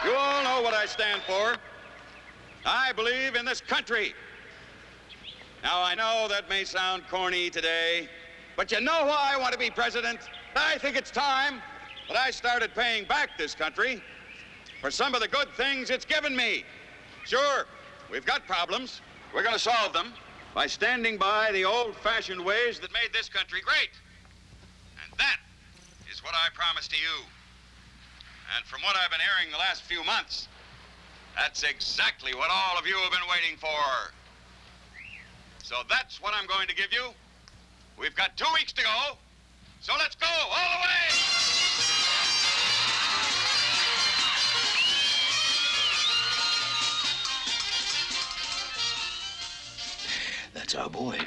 You all know what I stand for. I believe in this country. Now, I know that may sound corny today, but you know why I want to be president? I think it's time that I started paying back this country for some of the good things it's given me. Sure, we've got problems. We're going to solve them by standing by the old-fashioned ways that made this country great. And that is what I promise to you. And from what I've been hearing the last few months, that's exactly what all of you have been waiting for. So that's what I'm going to give you. We've got 2 weeks to go, so let's go all the way! That's our boy.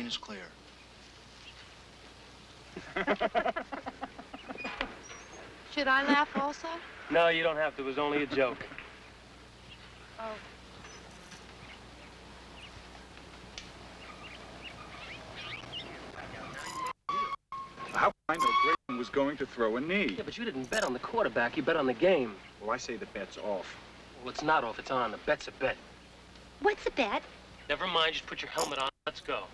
Is clear. Should I laugh also? No, you don't have to. It was only a joke. Oh. How I know Grayson was going to throw a knee? Yeah, but you didn't bet on the quarterback. You bet on the game. Well, I say the bet's off. Well, it's not off. It's on. The bet's a bet. What's a bet? Never mind. Just put your helmet on. Let's go.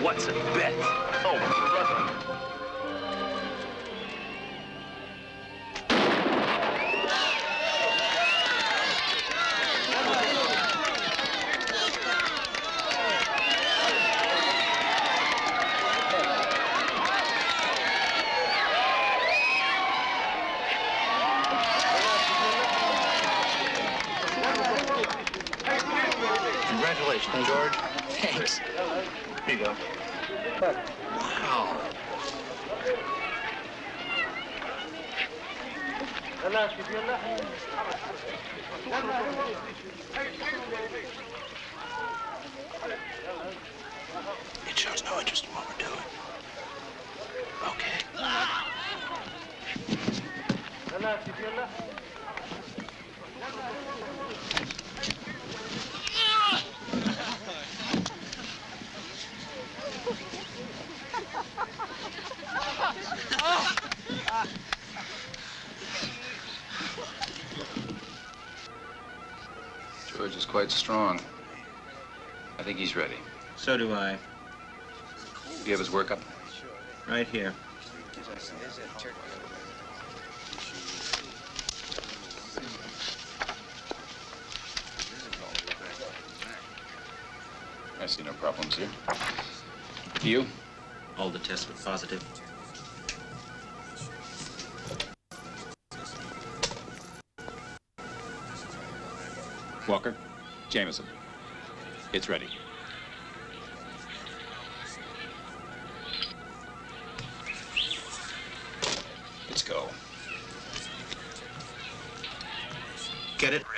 What's a bet? Oh, brother. Congratulations, George. Thanks. Here you go. Wow. It shows no interest in what we're doing. Okay. quite strong. I think he's ready. So do I. Do you have his workup? Right here. I see no problems here. You? All the tests were positive. Walker, Jameson. It's ready. Let's go. Get it ready.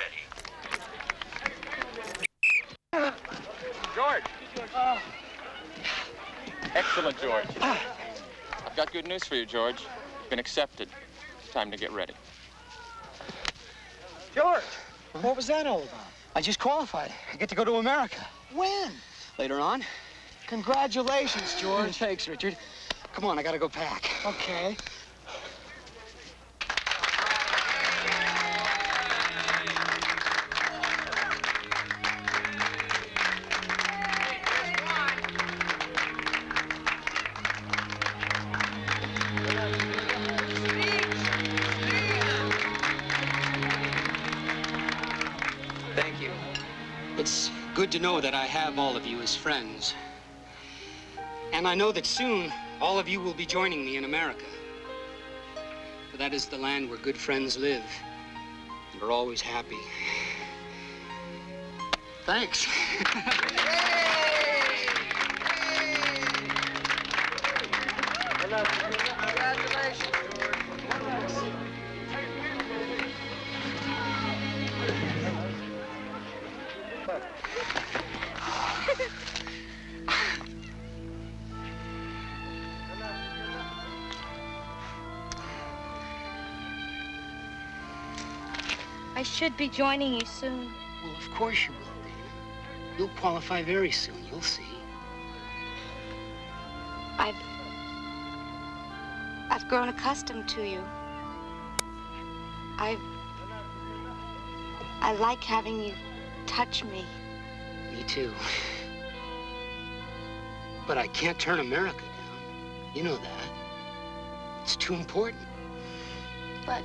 George! Excellent, George. I've got good news for you, George. You've been accepted. Time to get ready. George, what was that all about? I just qualified. I get to go to America. When? Later on. Congratulations, George. Thanks, Richard. Come on, I gotta go pack. Okay. Thank you. It's good to know that I have all of you as friends. And I know that soon all of you will be joining me in America. For that is the land where good friends live and are always happy. Thanks. Congratulations, I should be joining you soon. Well, of course you will, Dana. You'll qualify very soon, you'll see. I've grown accustomed to you. I like having you touch me. Me too. But I can't turn America down. You know that. It's too important. But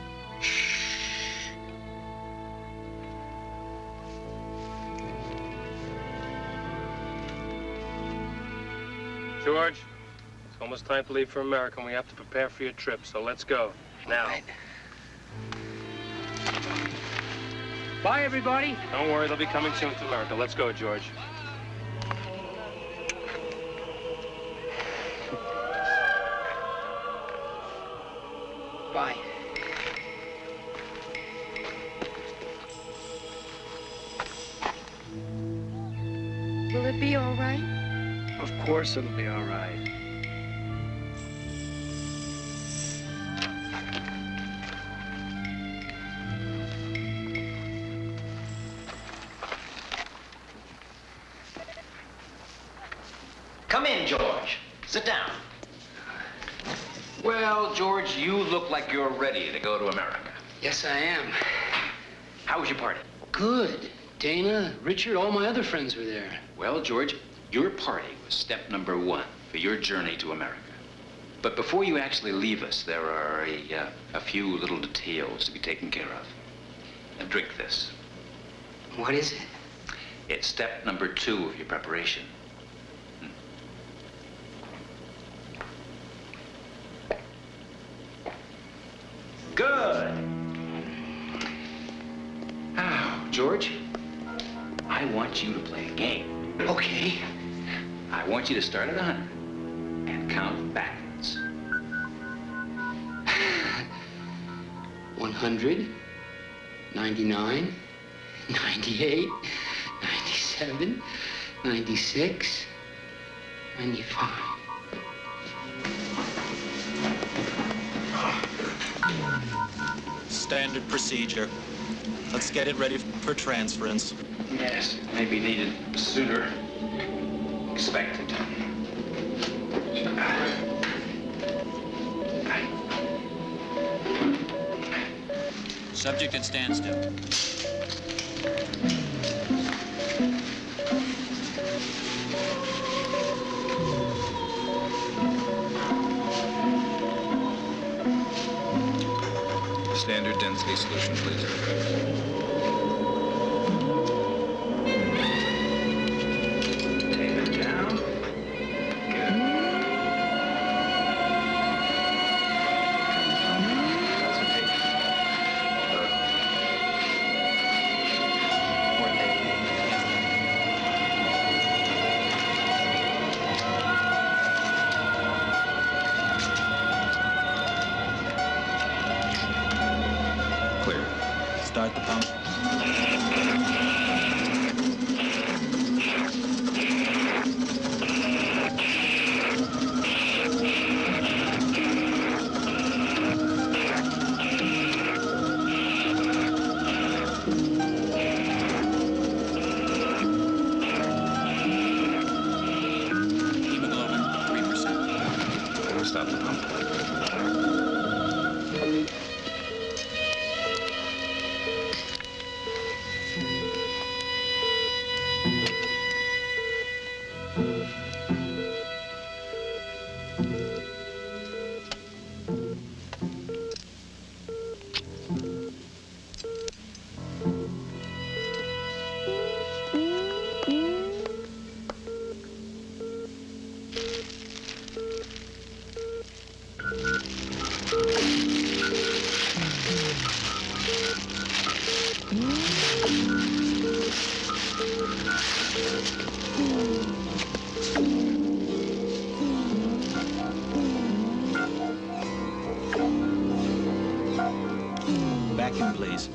George, it's almost time to leave for America, and we have to prepare for your trip, so let's go. Now. Right. Bye, everybody. Don't worry, they'll be coming soon to America. Let's go, George. Bye. will it be all right? Of course it'll be all right. Come in, George. Sit down. Well, George, you look like you're ready to go to America. Yes, I am. How was your party? Good. Dana, Richard, all my other friends were there. Well, George, your party was step number 1 for your journey to America. But before you actually leave us, there are a few little details to be taken care of. And drink this. What is it? It's step number 2 of your preparation. Good. Now, George, I want you to play a game. Okay. I want you to start at 100 and count backwards. 100, 99, 98, 97, 96, 95. Standard procedure. Let's get it ready for transference. Yes, maybe needed sooner. Expected. Subject at standstill. Standard density solution, please. Tape it down. Good. That's a tape. More tape. Clear. Start the pump. Hemoglobin, 3%. Stop the pump. Vacuum, please.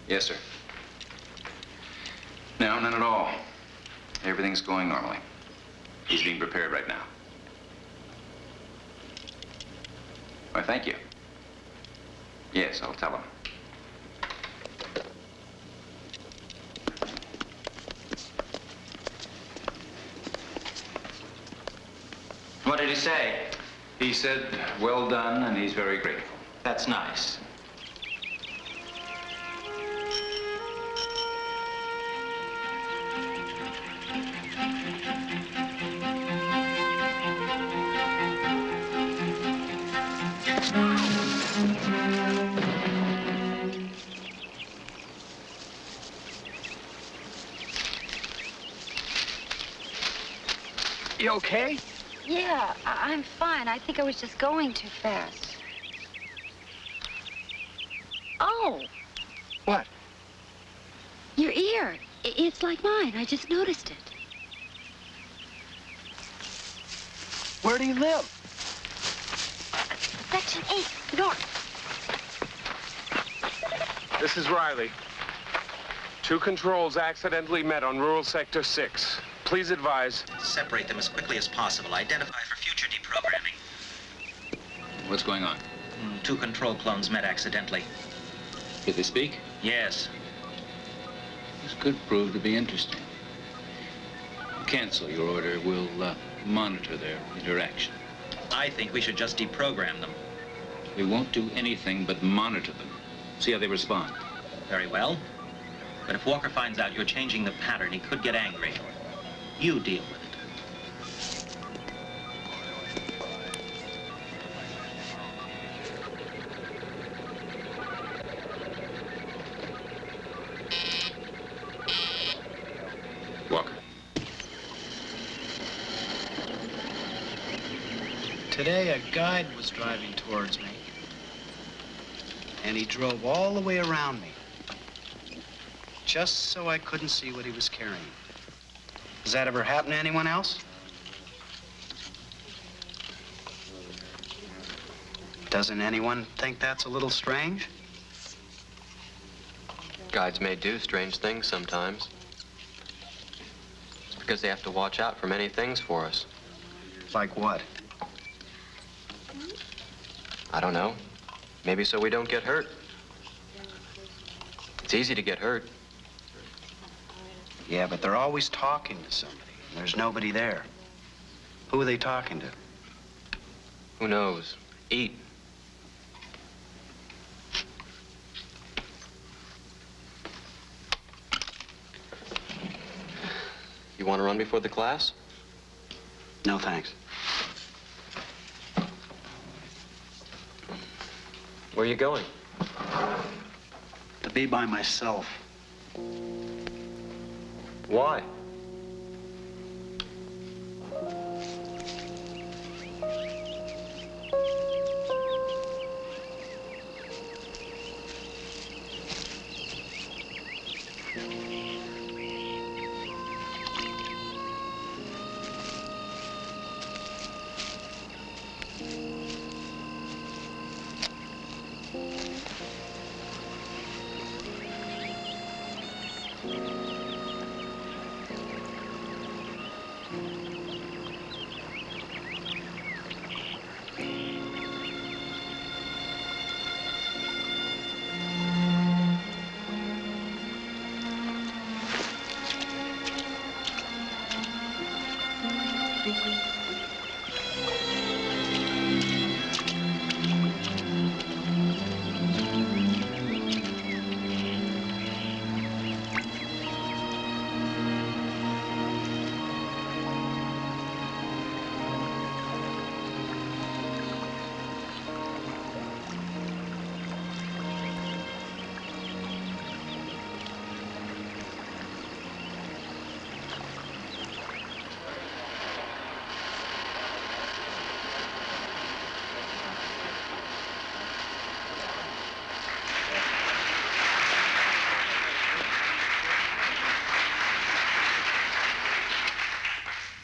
Yes, sir. No, none at all. Everything's going normally. He's being prepared right now. Why, thank you. Yes, I'll tell him. What did he say? He said, well done, and he's very grateful. That's nice. You okay? Yeah, I'm fine. I think I was just going too fast. Oh, What? your ear. It's like mine. I just noticed it. Where do you live? Section 8, north. This is Riley. Two controls accidentally met on rural sector 6. Please advise. Separate them as quickly as possible. Identify for future deprogramming. What's going on? Two control clones met accidentally. Did they speak? Yes. This could prove to be interesting. Cancel your order. We'll monitor their interaction. I think we should just deprogram them. We won't do anything but monitor them. See how they respond. Very well. But if Walker finds out you're changing the pattern, he could get angry. You deal with it. Walker. Today, a guide was driving towards me, and he drove all the way around me, just so I couldn't see what he was carrying. Does that ever happen to anyone else? Doesn't anyone think that's a little strange? Guides may do strange things sometimes. Because they have to watch out for many things for us. Like what? I don't know. Maybe so we don't get hurt. It's easy to get hurt. Yeah, but they're always talking to somebody. And there's nobody there. Who are they talking to? Who knows? Eat. You want to run before the class? No, thanks. Where are you going? To be by myself. Why?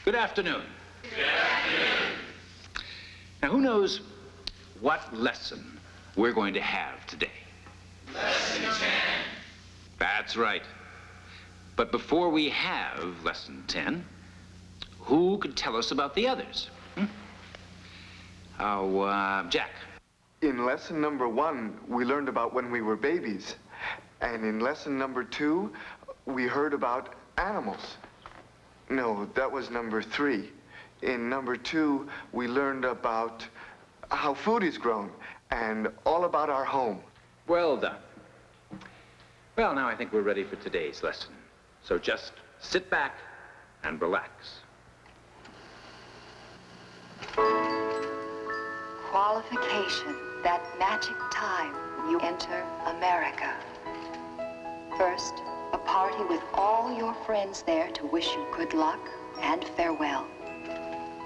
Good afternoon. Good afternoon. Now, who knows what lesson we're going to have today? Lesson 10. That's right. But before we have lesson 10, who could tell us about the others? Jack. In lesson number 1, we learned about when we were babies. And in lesson number 2, we heard about animals. No, that was number 3. In number 2, we learned about how food is grown and all about our home. Well done. Well, now I think we're ready for today's lesson. So just sit back and relax. Qualification, that magic time you enter America. First, a party with all your friends there to wish you good luck and farewell.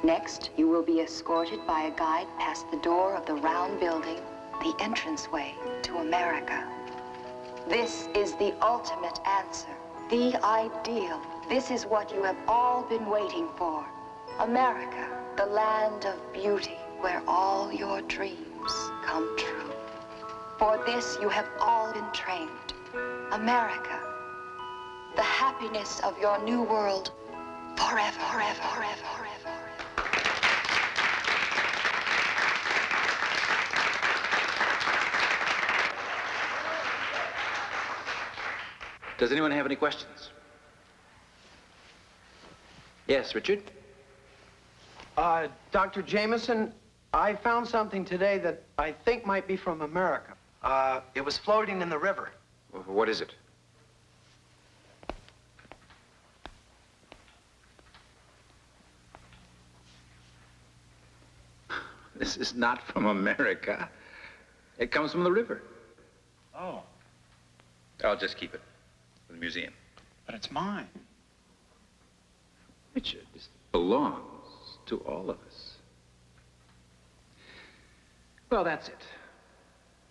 Next, you will be escorted by a guide past the door of the round building, the entranceway to America. This is the ultimate answer, the ideal. This is what you have all been waiting for. America, the land of beauty, where all your dreams come true. For this you have all been trained. America, the happiness of your new world, forever, forever, forever, forever. Does anyone have any questions? Yes, Richard? Dr. Jameson, I found something today that I think might be from America. It was floating in the river. What is it? This is not from America. It comes from the river. Oh. I'll just keep it for the museum. But it's mine. Richard, this belongs to all of us. Well, that's it.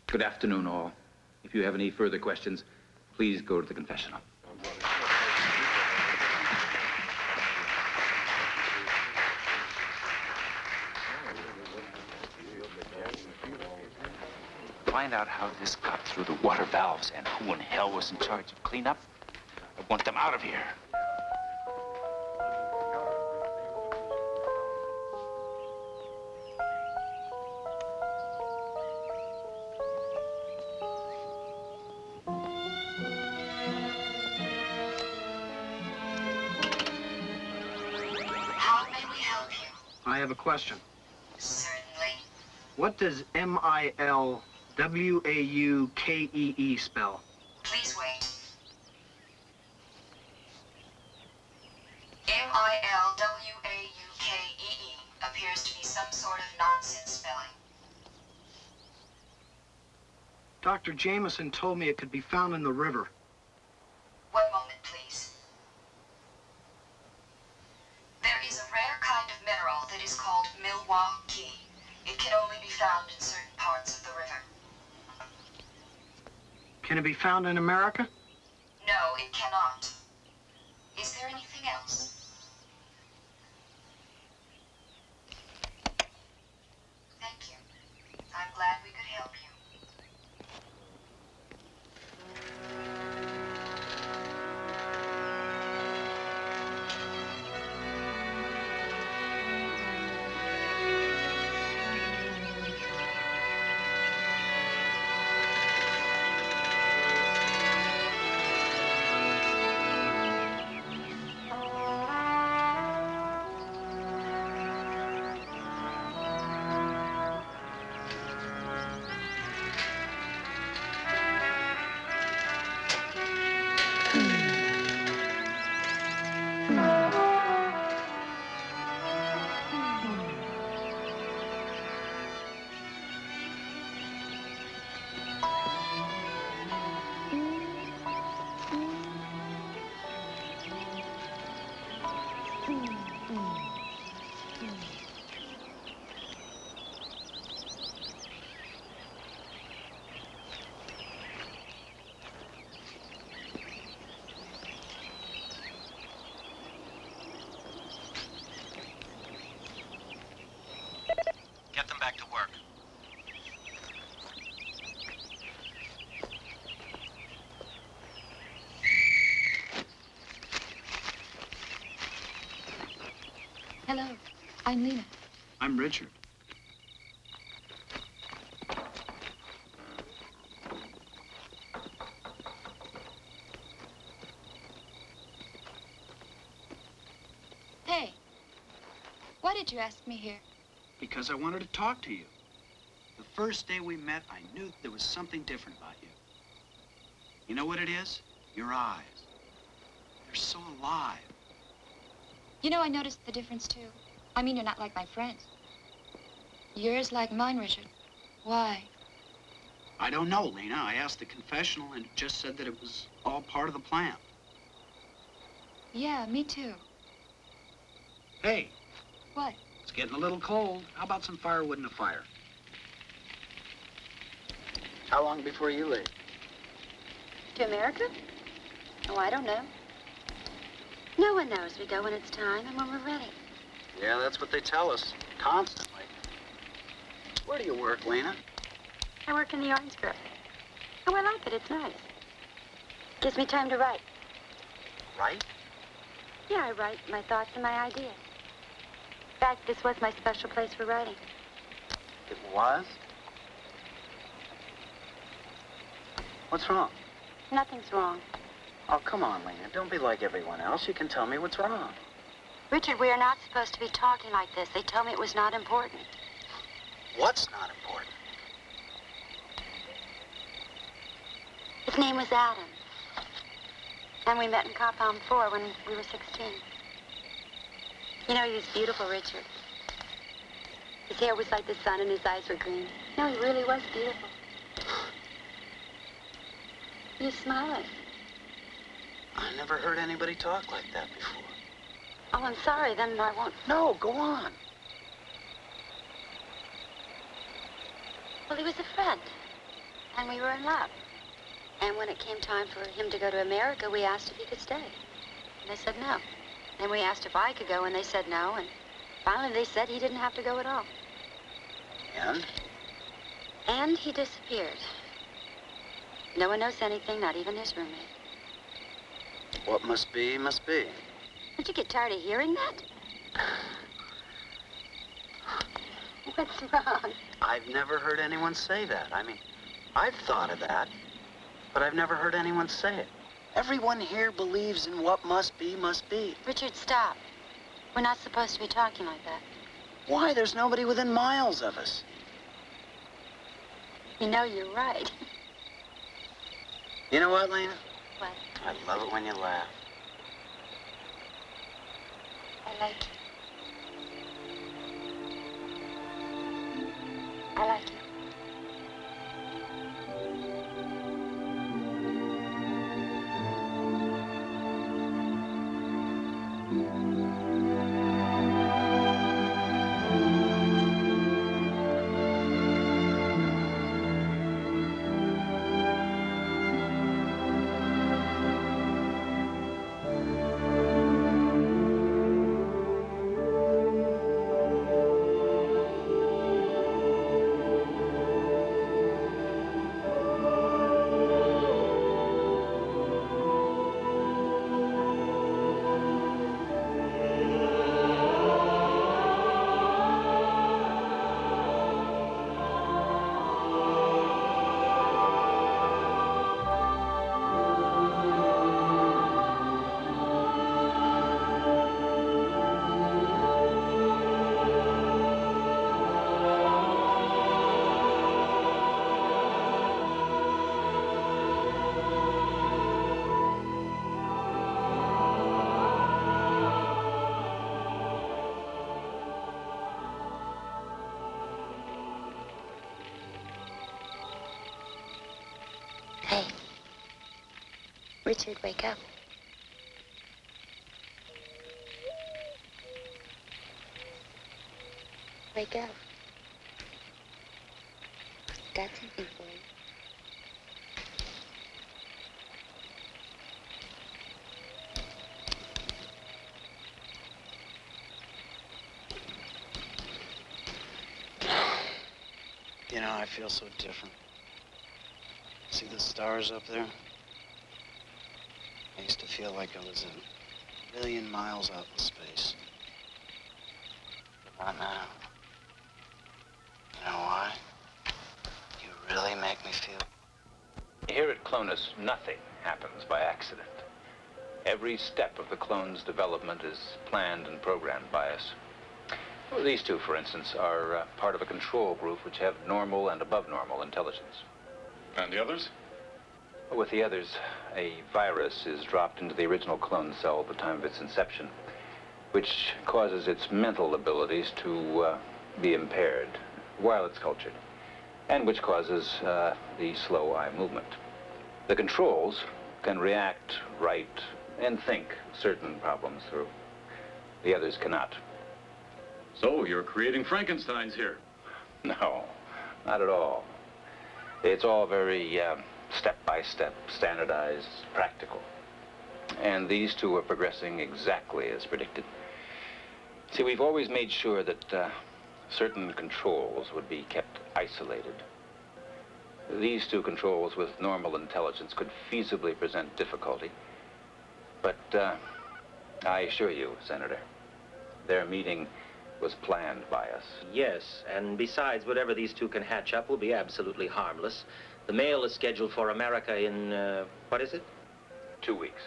Good afternoon, all. If you have any further questions, please go to the confessional. Find out how this got through the water valves and who in hell was in charge of cleanup. I want them out of here. I have a question. Certainly. What does M-I-L-W-A-U-K-E-E spell? Please wait. M-I-L-W-A-U-K-E-E appears to be some sort of nonsense spelling. Dr. Jameson told me it could be found in the river. One moment, please. There is a rare kind of mineral that is called Milwaukee. It can only be found in certain parts of the river. Can it be found in America? No, it cannot. Is there anything else? Thank you. I'm glad we could help you. Get them back to work. Hello, I'm Lena. I'm Richard. Hey, why did you ask me here? Because I wanted to talk to you. The first day we met, I knew there was something different about you. You know what it is? Your eyes. They're so alive. You know, I noticed the difference, too. I mean, you're not like my friends. Yours like mine, Richard. Why? I don't know, Lena. I asked the confessional and it just said that it was all part of the plan. Yeah, me too. Hey, What? it's getting a little cold. How about some firewood and a fire? How long before you leave? To America? Oh, I don't know. No one knows. We go when it's time and when we're ready. Yeah, that's what they tell us, constantly. Where do you work, Lena? I work in the orange grove. Oh, I like it. It's nice. Gives me time to write. Right? Yeah, I write my thoughts and my ideas. In fact, this was my special place for writing. It was? What's wrong? Nothing's wrong. Oh, come on, Lena. Don't be like everyone else. You can tell me what's wrong. Richard, we are not supposed to be talking like this. They told me it was not important. What's not important? His name was Adam. And we met in Compound 4 when we were 16. You know, he was beautiful, Richard. His hair was like the sun and his eyes were green. No, he really was beautiful. You're smiling. I never heard anybody talk like that before. Oh, I'm sorry. Then I won't. No, go on. Well, he was a friend. And we were in love. And when it came time for him to go to America, we asked if he could stay. And they said no. Then we asked if I could go, and they said no. And finally, they said he didn't have to go at all. And? And he disappeared. No one knows anything, not even his roommate. What must be, must be. Don't you get tired of hearing that? What's wrong? I've never heard anyone say that. I mean, I've thought of that, but I've never heard anyone say it. Everyone here believes in what must be, must be. Richard, stop. We're not supposed to be talking like that. Why? There's nobody within miles of us. You know, you're right. You know what, Lena? What? I love it when you laugh. I like you. I like you. Hey, Richard, wake up. Wake up. Got something for you. You know, I feel so different. See the stars up there? I used to feel like I was a million miles out in space. But not now. You know why? You really make me feel... Here at Clonus, nothing happens by accident. Every step of the clone's development is planned and programmed by us. Well, these two, for instance, are part of a control group which have normal and above normal intelligence. And the others? With the others, a virus is dropped into the original clone cell at the time of its inception, which causes its mental abilities to be impaired while it's cultured, and which causes the slow eye movement. The controls can react, write, and think certain problems through. The others cannot. So, you're creating Frankensteins here? No, not at all. It's all very step-by-step, standardized, practical. And these two are progressing exactly as predicted. See, we've always made sure that certain controls would be kept isolated. These two controls with normal intelligence could feasibly present difficulty. But I assure you, Senator, their meeting was planned by us. Yes, and besides, whatever these two can hatch up will be absolutely harmless. The mail is scheduled for America in, what is it? 2 weeks.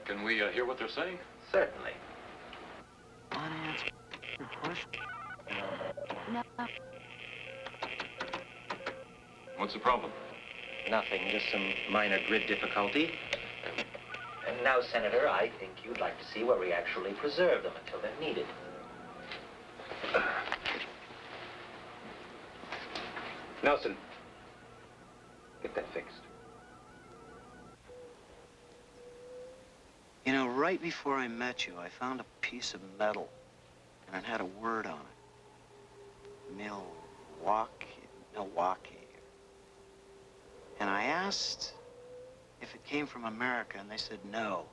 Can we hear what they're saying? Certainly. No. What's the problem? Nothing, just some minor grid difficulty. And now, Senator, I think you'd like to see where we actually preserve them until they're needed. Nelson, get that fixed. You know, right before I met you, I found a piece of metal, and it had a word on it. Milwaukee. And I asked if it came from America, and they said no.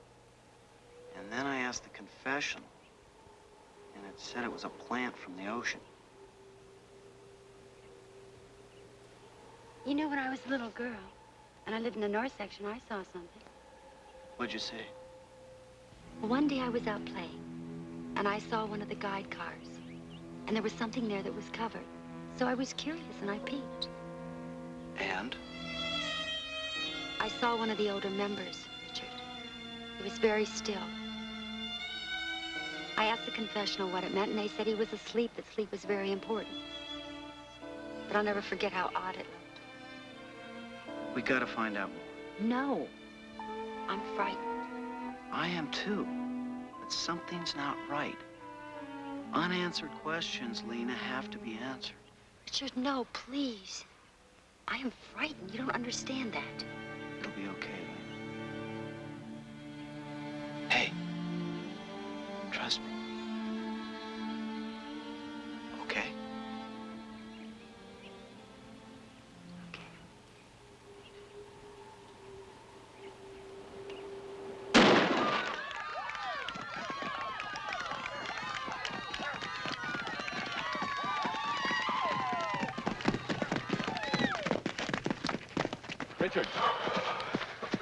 And then I asked the confessional, and it said it was a plant from the ocean. You know, when I was a little girl, and I lived in the north section, I saw something. What'd you say? Well, one day I was out playing, and I saw one of the guide cars, and there was something there that was covered. So I was curious, and I peeked. And? I saw one of the older members, Richard. He was very still. I asked the confessional what it meant, and they said he was asleep, that sleep was very important. But I'll never forget how odd it looked. We gotta find out more. No. I'm frightened. I am too. But something's not right. Unanswered questions, Lena, have to be answered. Richard, no, please. I am frightened. You don't understand that. It'll be okay, Lena. Hey. Trust me. Okay? Richard,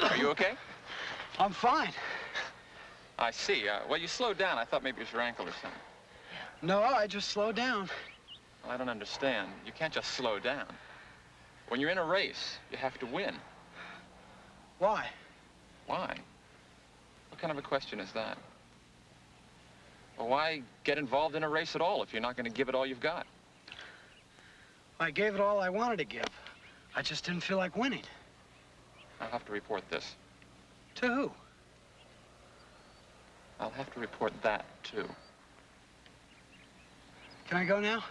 are you okay? I'm fine. I see. Well, you slowed down. I thought maybe it was your ankle or something. No, I just slowed down. Well, I don't understand. You can't just slow down. When you're in a race, you have to win. Why? Why? What kind of a question is that? Well, why get involved in a race at all if you're not going to give it all you've got? I gave it all I wanted to give. I just didn't feel like winning. I'll have to report this. To who? I'll have to report that, too. Can I go now?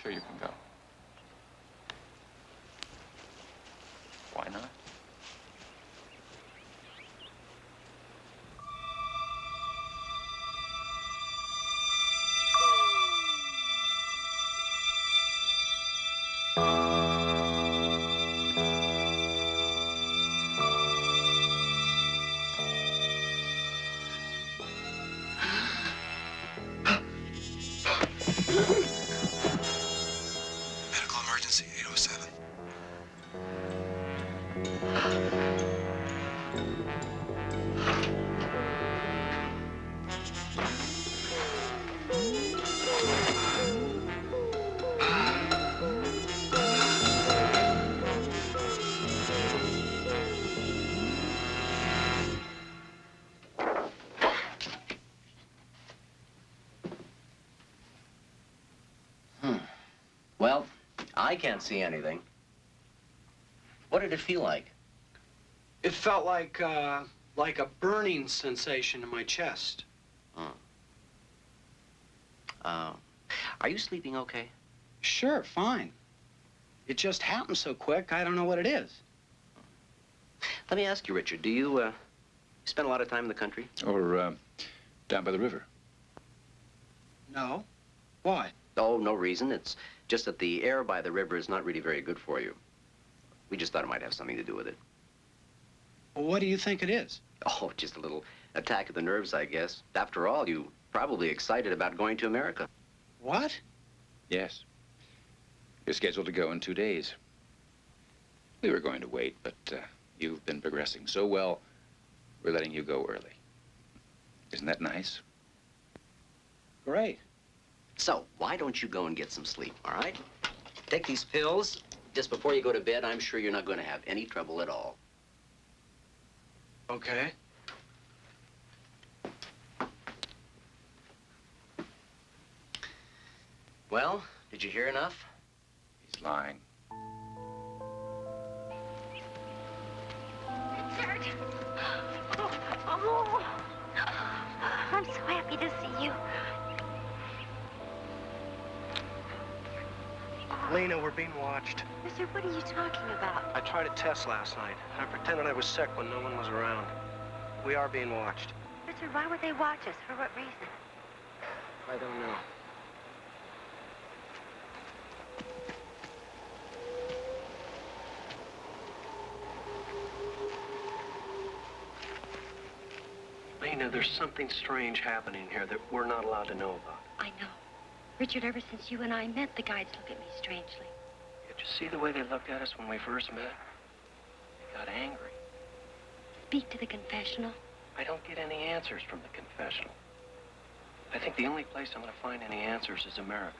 Sure you can go. Why not? Medical emergency, 807. Well, I can't see anything. What did it feel like? It felt like a burning sensation in my chest. Are you sleeping okay? Sure, fine. It just happened so quick, I don't know what it is. Let me ask you, Richard, do you spend a lot of time in the country? Or, down by the river? No. Why? Oh, no reason. It's just that the air by the river is not really very good for you. We just thought it might have something to do with it. Well, what do you think it is? Oh, just a little attack of the nerves, I guess. After all, you probably excited about going to America. What? Yes. You're scheduled to go in 2 days. We were going to wait, but you've been progressing so well, we're letting you go early. Isn't that nice? Great. So, why don't you go and get some sleep, all right? Take these pills just before you go to bed. I'm sure you're not going to have any trouble at all. Okay. Well, did you hear enough? He's lying. Richard! Oh, I'm so happy to see you. Lena, we're being watched. Richard, what are you talking about? I tried a test last night. I pretended I was sick when no one was around. We are being watched. Richard, why would they watch us? For what reason? I don't know. Lena, there's something strange happening here that we're not allowed to know about. I know. Richard, ever since you and I met, the guides look at me strangely. Did you see the way they looked at us when we first met? They got angry. Speak to the confessional. I don't get any answers from the confessional. I think the only place I'm going to find any answers is America.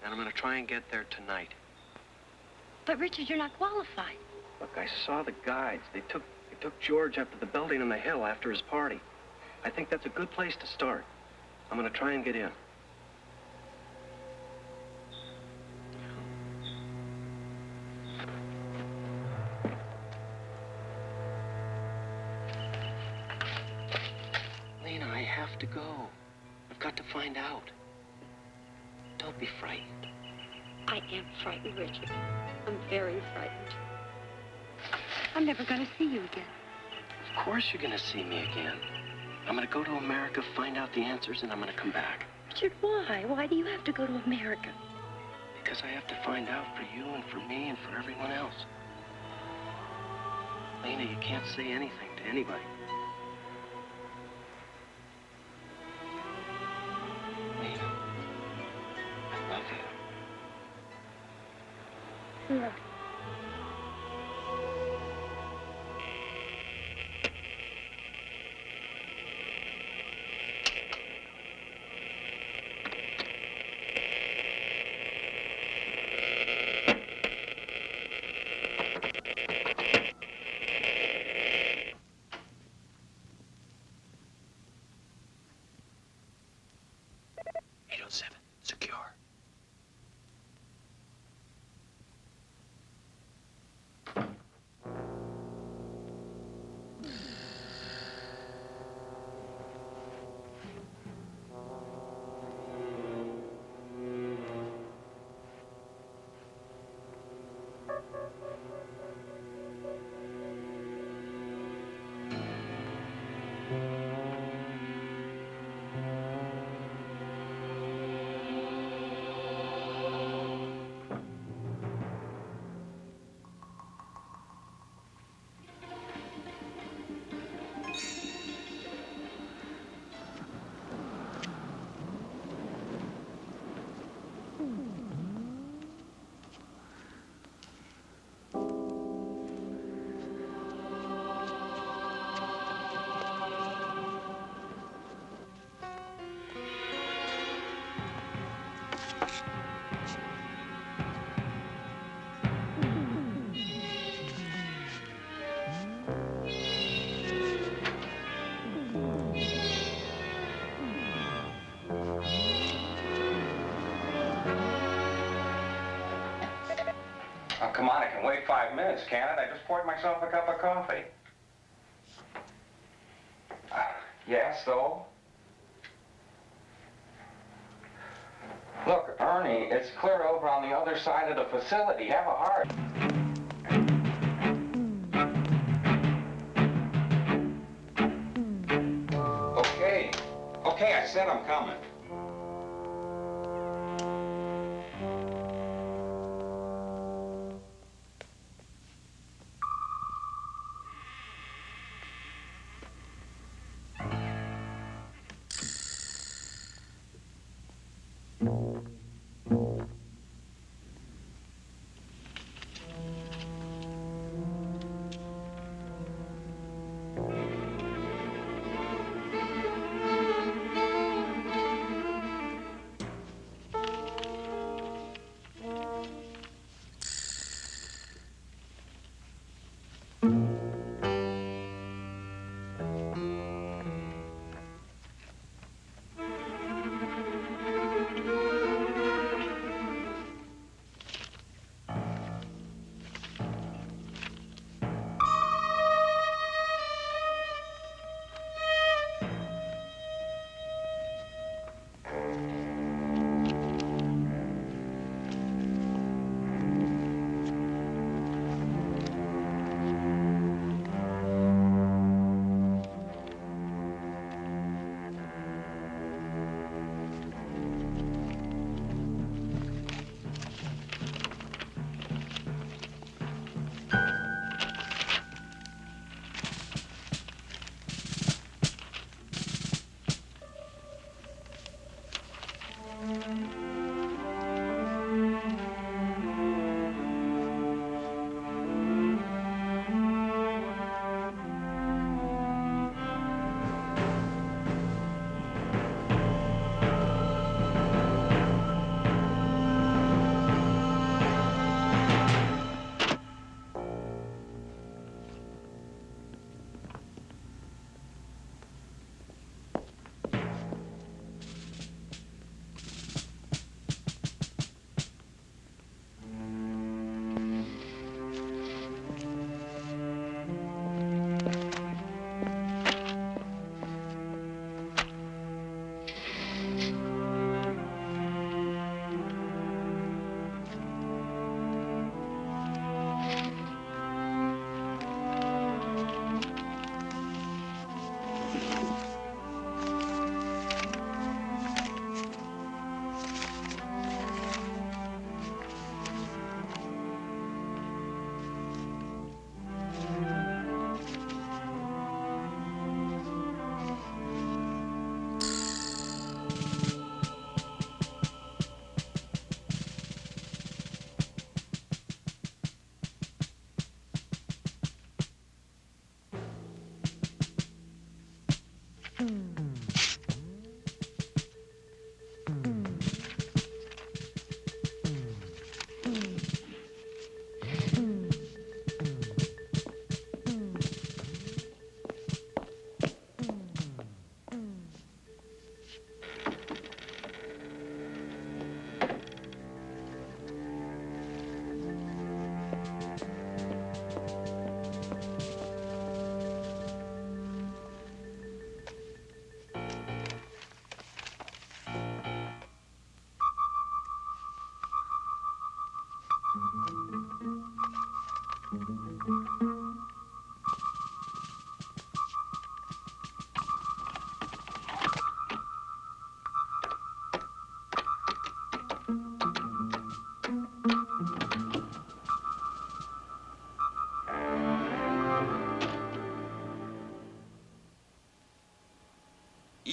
And I'm going to try and get there tonight. But Richard, you're not qualified. Look, I saw the guides. They took George up to the building on the hill after his party. I think that's a good place to start. I'm gonna try and get in. Lena, I have to go. I've got to find out. Don't be frightened. I am frightened, Richard. I'm very frightened. I'm never going to see you again. Of course you're gonna see me again. I'm gonna go to America, find out the answers, and I'm gonna come back. Richard, why? Why do you have to go to America? Because I have to find out for you and for me and for everyone else. Lena, you can't say anything to anybody. Lena, I love you. Love you. Secure. Oh, come on, I can wait 5 minutes, can't it? I just poured myself a cup of coffee. Yeah, so? Look, Ernie, it's clear over on the other side of the facility. Have a heart. Okay. Okay, I said I'm coming.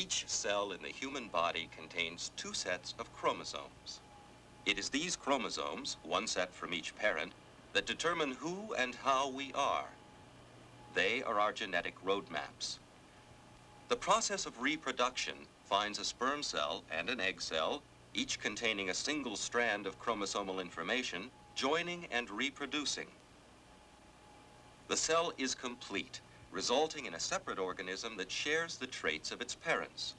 Each cell in the human body contains 2 sets of chromosomes. It is these chromosomes, 1 set from each parent, that determine who and how we are. They are our genetic roadmaps. The process of reproduction finds a sperm cell and an egg cell, each containing a single strand of chromosomal information, joining and reproducing. The cell is complete, resulting in a separate organism that shares the traits of its parents.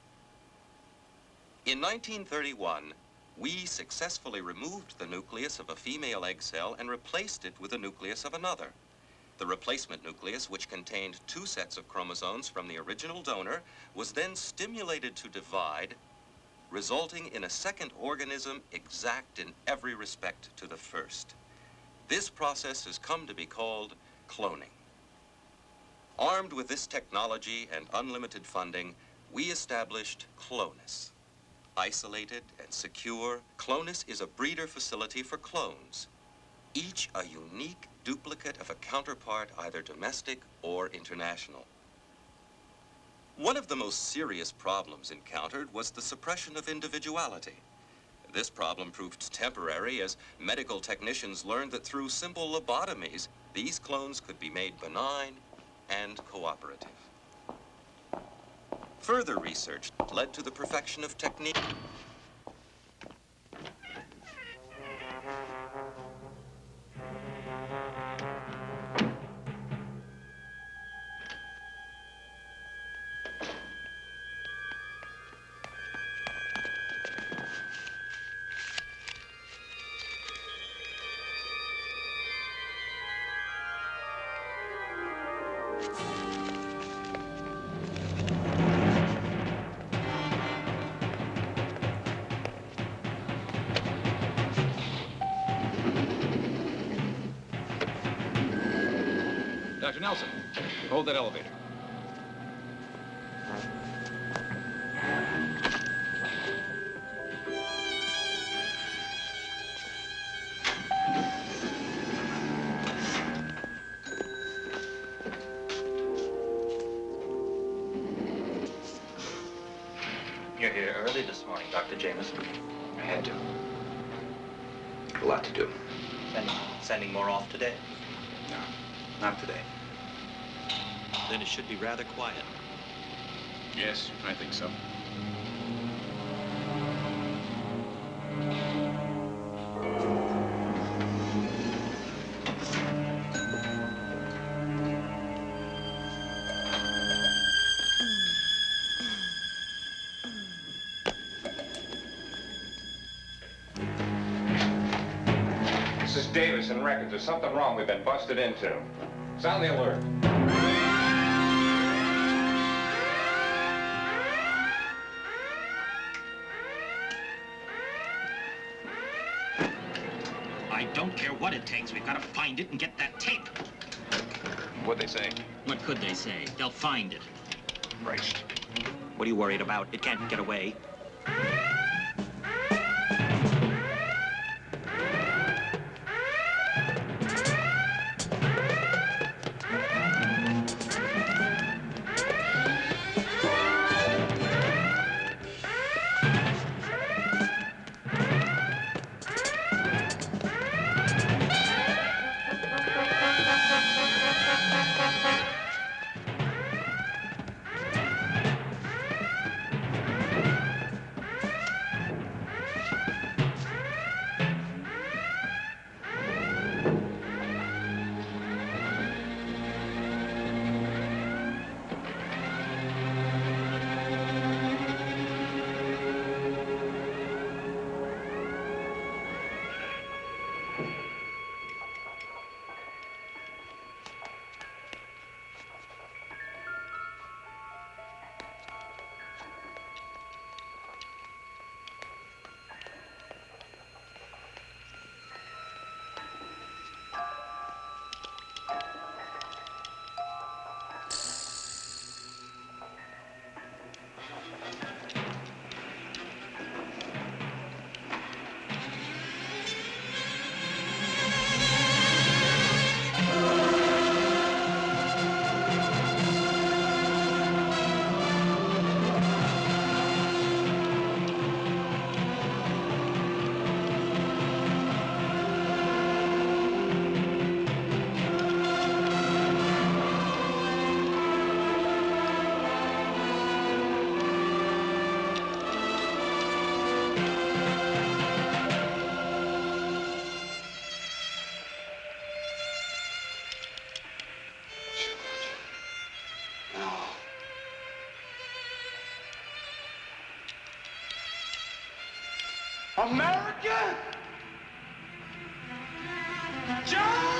In 1931, we successfully removed the nucleus of a female egg cell and replaced it with the nucleus of another. The replacement nucleus, which contained 2 sets of chromosomes from the original donor, was then stimulated to divide, resulting in a second organism exact in every respect to the first. This process has come to be called cloning. Armed with this technology and unlimited funding, we established Clonus. Isolated and secure, Clonus is a breeder facility for clones, each a unique duplicate of a counterpart either domestic or international. One of the most serious problems encountered was the suppression of individuality. This problem proved temporary as medical technicians learned that through simple lobotomies, these clones could be made benign and cooperative. Further research led to the perfection of technique. Dr. Nelson, hold that elevator. You're here early this morning, Dr. Jameson. I had to. A lot to do. Sending more off today? No, not today. Then it should be rather quiet. Yes, I think so. This is Davison Records. There's something wrong. We've been busted into. Sound the alert. I don't care what it takes. We've got to find it and get that tape. What'd they say? What could they say? They'll find it. Christ. What are you worried about? It can't get away. America? George!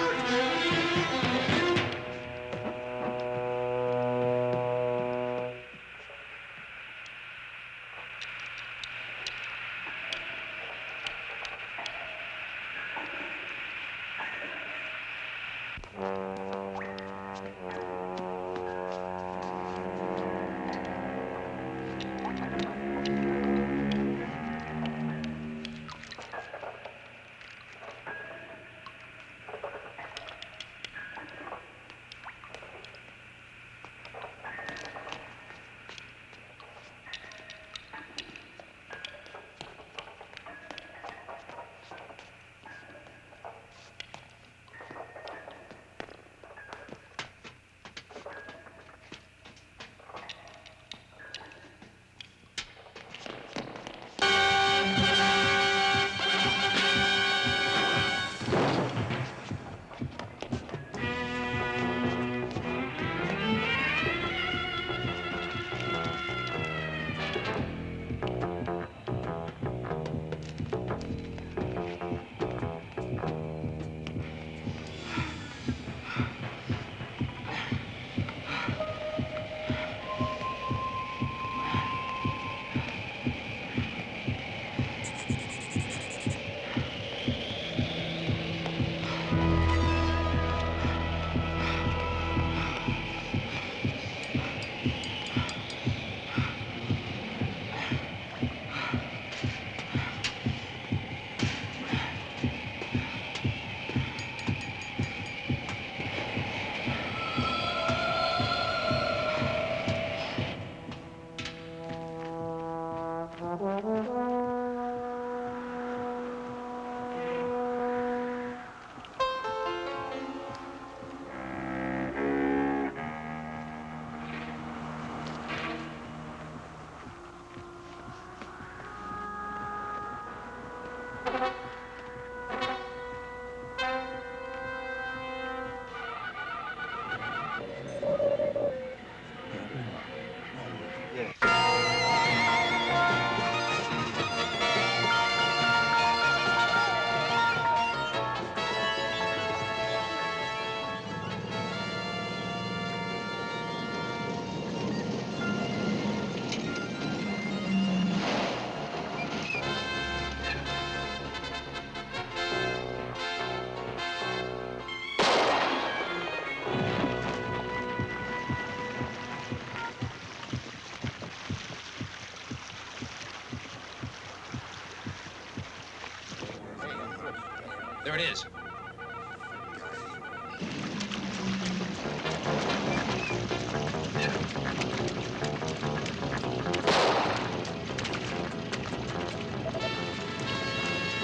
There it is.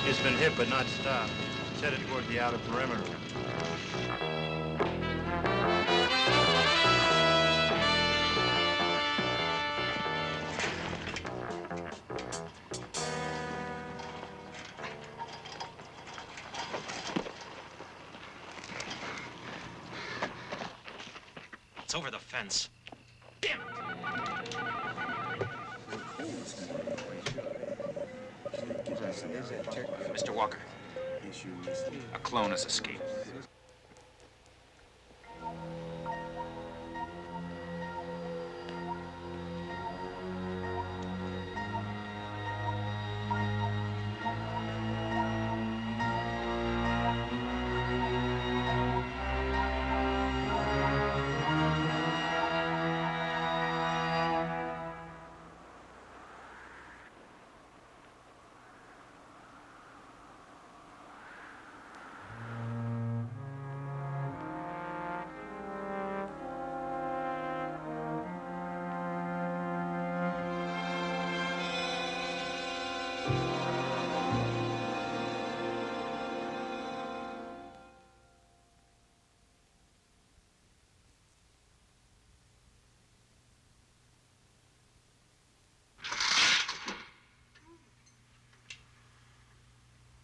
It's been hit but not stopped. It's headed toward the outer perimeter. It's over the fence. Mr. Walker, a Clonus escaped.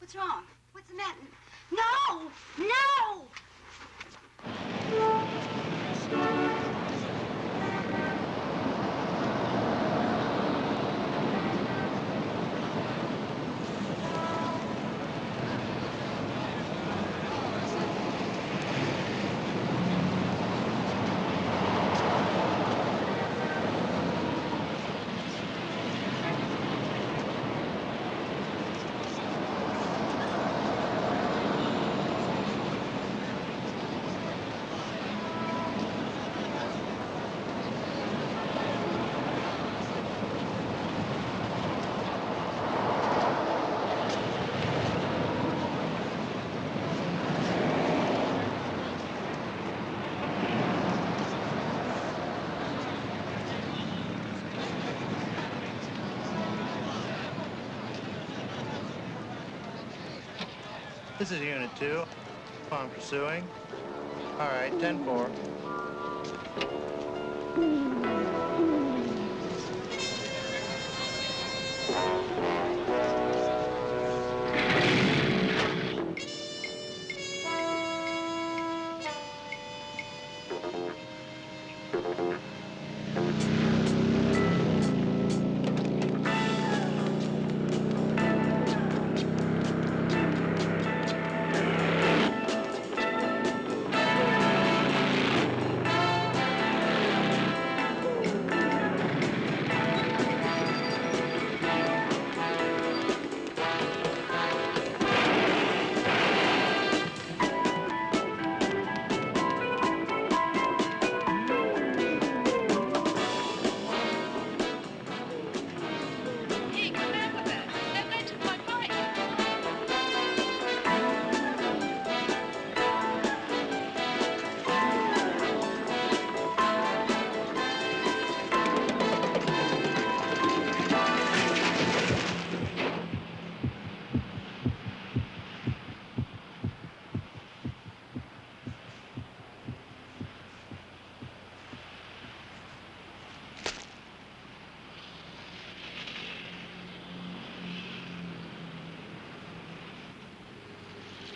What's wrong? What's the matter? No! No! This is Unit 2. Upon pursuing. All right, 10-4.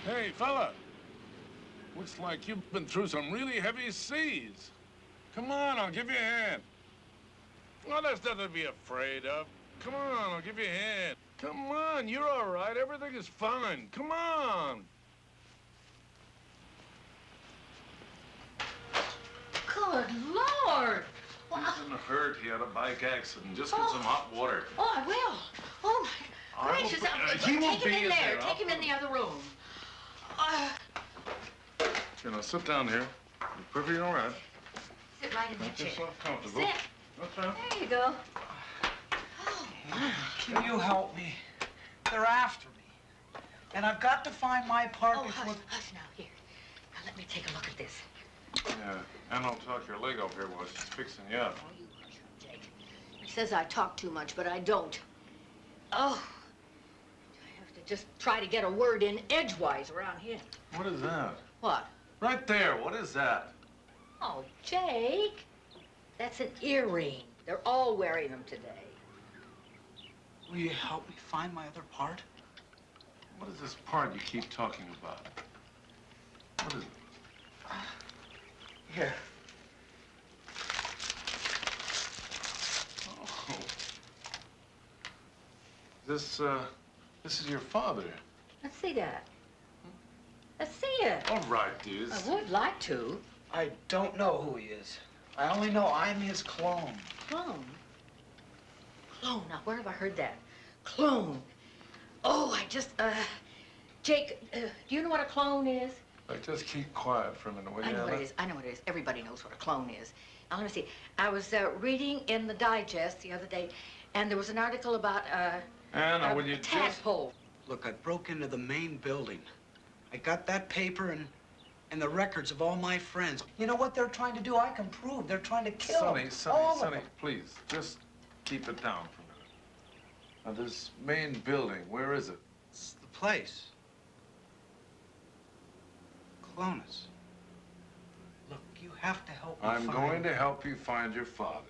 Hey, fella. Looks like you've been through some really heavy seas. Come on, I'll give you a hand. Well, there's nothing to be afraid of. Come on, I'll give you a hand. Come on, you're all right. Everything is fine. Come on. Good Lord! He's in a hurt. He had a bike accident. Just get some hot water. Oh, I will. Oh, my gracious. He won't Take him be in in there. there. Take him in the other room. You know, sit down here. You're perfectly all right. Sit right in that Make chair. yourself comfortable. Sit. That's right. There you go. Can you help me? They're after me. And I've got to find my part before... Hush now, here. Now, let me take a look at this. Yeah, and I'll talk your leg off here while she's fixing you up. Oh, you hush up, Jake. He says I talk too much, but I don't. Oh. I have to just try to get a word in edgewise around here. What is that? What? Right there. What is that? Oh, Jake. That's an earring. They're all wearing them today. Will you help me find my other part? What is this part you keep talking about? What is it? Here. Oh. This is your father. Let's see that. Let's see it. All right, dude. I would like to. I don't know who he is. I only know I'm his clone. Clone? Clone. Now, where have I heard that? Clone. Oh, Jake, do you know what a clone is? Just keep quiet for a minute, will you, I know what Anna? it is. I know what it is. Everybody knows what a clone is. Now, let me see. I was reading in the digest the other day, and there was an article about Anna, will you a tadpole. Look, I broke into the main building. I got that paper and the records of all my friends. You know what they're trying to do? I can prove. They're trying to kill him. Sonny, please, just keep it down for a minute. Now, this main building, where is it? It's the place. Clonus. Look, you have to help me I'm going to help you find your father.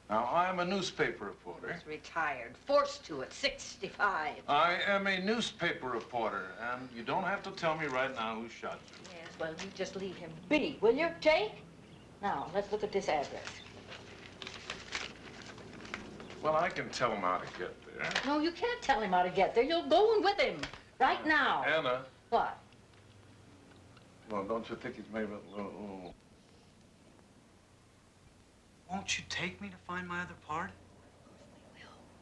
Now, I'm a newspaper reporter. He's retired. Forced to at 65. I am a newspaper reporter, and you don't have to tell me right now who shot you. Yes, well, you just leave him be, will you, Jake? Now, let's look at this address. Well, I can tell him how to get there. No, you can't tell him how to get there. You're going with him right now. Anna. What? Well, don't you think he's maybe a little... Won't you take me to find my other part?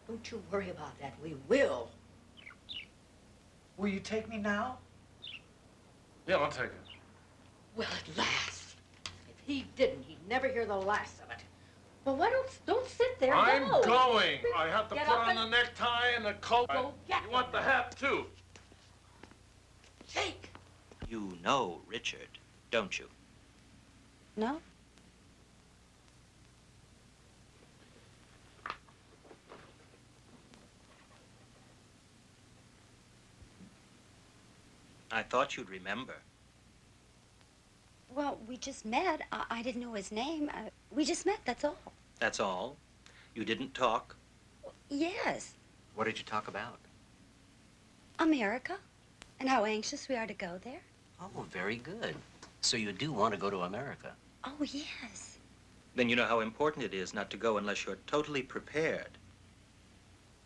Don't you worry about that. We will. Will you take me now? Yeah, I'll take it. Well, at last. If he didn't, he'd never hear the last of it. Well, why don't sit there? I'm Go. going. I have to Get put up on and- the necktie and the coat. Go get You want the hat, too? Jake. You know Richard, don't you? No? I thought you'd remember. Well, we just met. I didn't know his name. We just met, that's all. That's all? You didn't talk? Yes, What did you talk about? America. And how anxious we are to go there. Oh, very good. So you do want to go to America? Oh, yes. Then you know how important it is not to go unless you're totally prepared.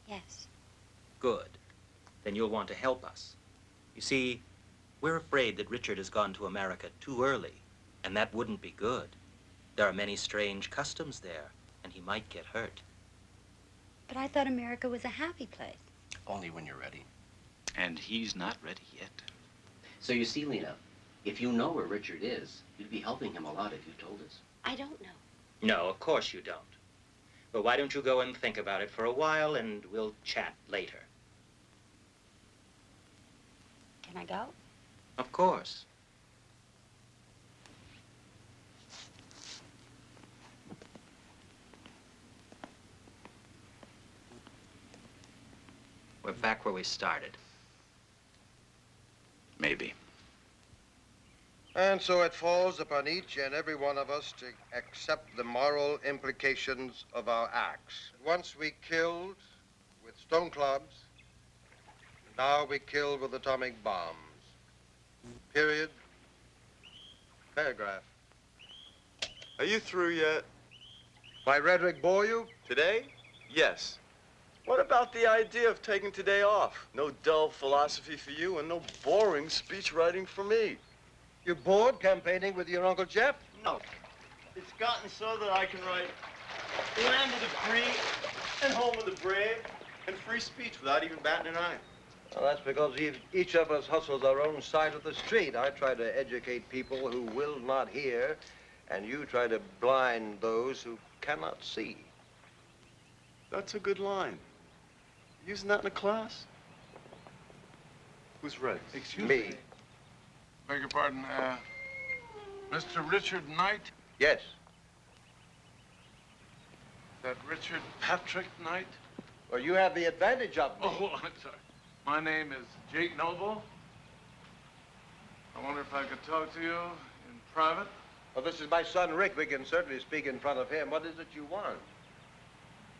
Yes. Good. Then you'll want to help us. You see, we're afraid that Richard has gone to America too early, and that wouldn't be good. There are many strange customs there, and he might get hurt. But I thought America was a happy place. Only when you're ready. And he's not ready yet. So you see, Lena, if you know where Richard is, you'd be helping him a lot if you told us. I don't know. No, of course you don't. But why don't you go and think about it for a while, and we'll chat later. Can I go? Of course. We're back where we started. Maybe. And so it falls upon each and every one of us to accept the moral implications of our acts. Once we killed with stone clubs, now we kill with atomic bombs. Period. Paragraph. Are you through yet? My rhetoric bore you? Today? Yes. What about the idea of taking today off? No dull philosophy for you and no boring speech writing for me. You bored campaigning with your Uncle Jeff? No. It's gotten so that I can write Land of the Free and Home of the Brave and free speech without even batting an eye. Well, that's because each of us hustles our own side of the street. I try to educate people who will not hear, and you try to blind those who cannot see. That's a good line. Using that in a class? Who's right? Excuse me. Beg your pardon, Mr. Richard Knight? Yes. That Richard Patrick Knight? Well, you have the advantage of me. Oh, I'm sorry. My name is Jake Noble. I wonder if I could talk to you in private? Well, this is my son, Rick. We can certainly speak in front of him. What is it you want?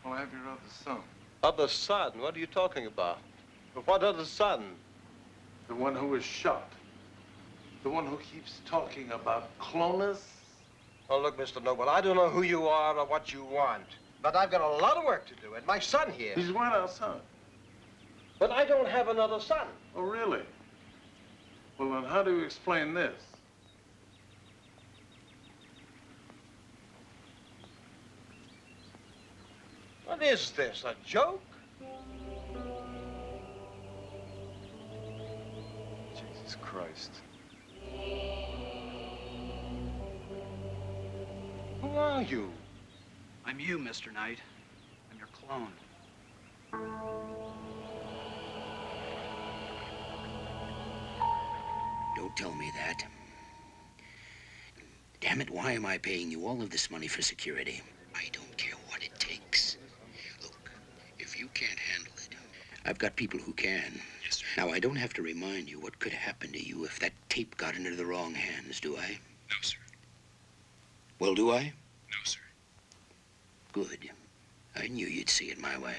Well, I have your other son. Other son? What are you talking about? What other son? The one who was shot. The one who keeps talking about Clonus. Oh, look, Mr. Noble, I don't know who you are or what you want, but I've got a lot of work to do, and my son here. He's right outside. But I don't have another son. Oh, really? Well, then how do you explain this? What is this, a joke? Jesus Christ. Who are you? I'm you, Mr. Knight. I'm your clone. Don't tell me that. Damn it, why am I paying you all of this money for security? I don't care what it takes. Look, if you can't handle it, I've got people who can. Yes, sir. Now, I don't have to remind you what could happen to you if that tape got into the wrong hands, do I? No, sir. Well, do I? No, sir. Good. I knew you'd see it my way.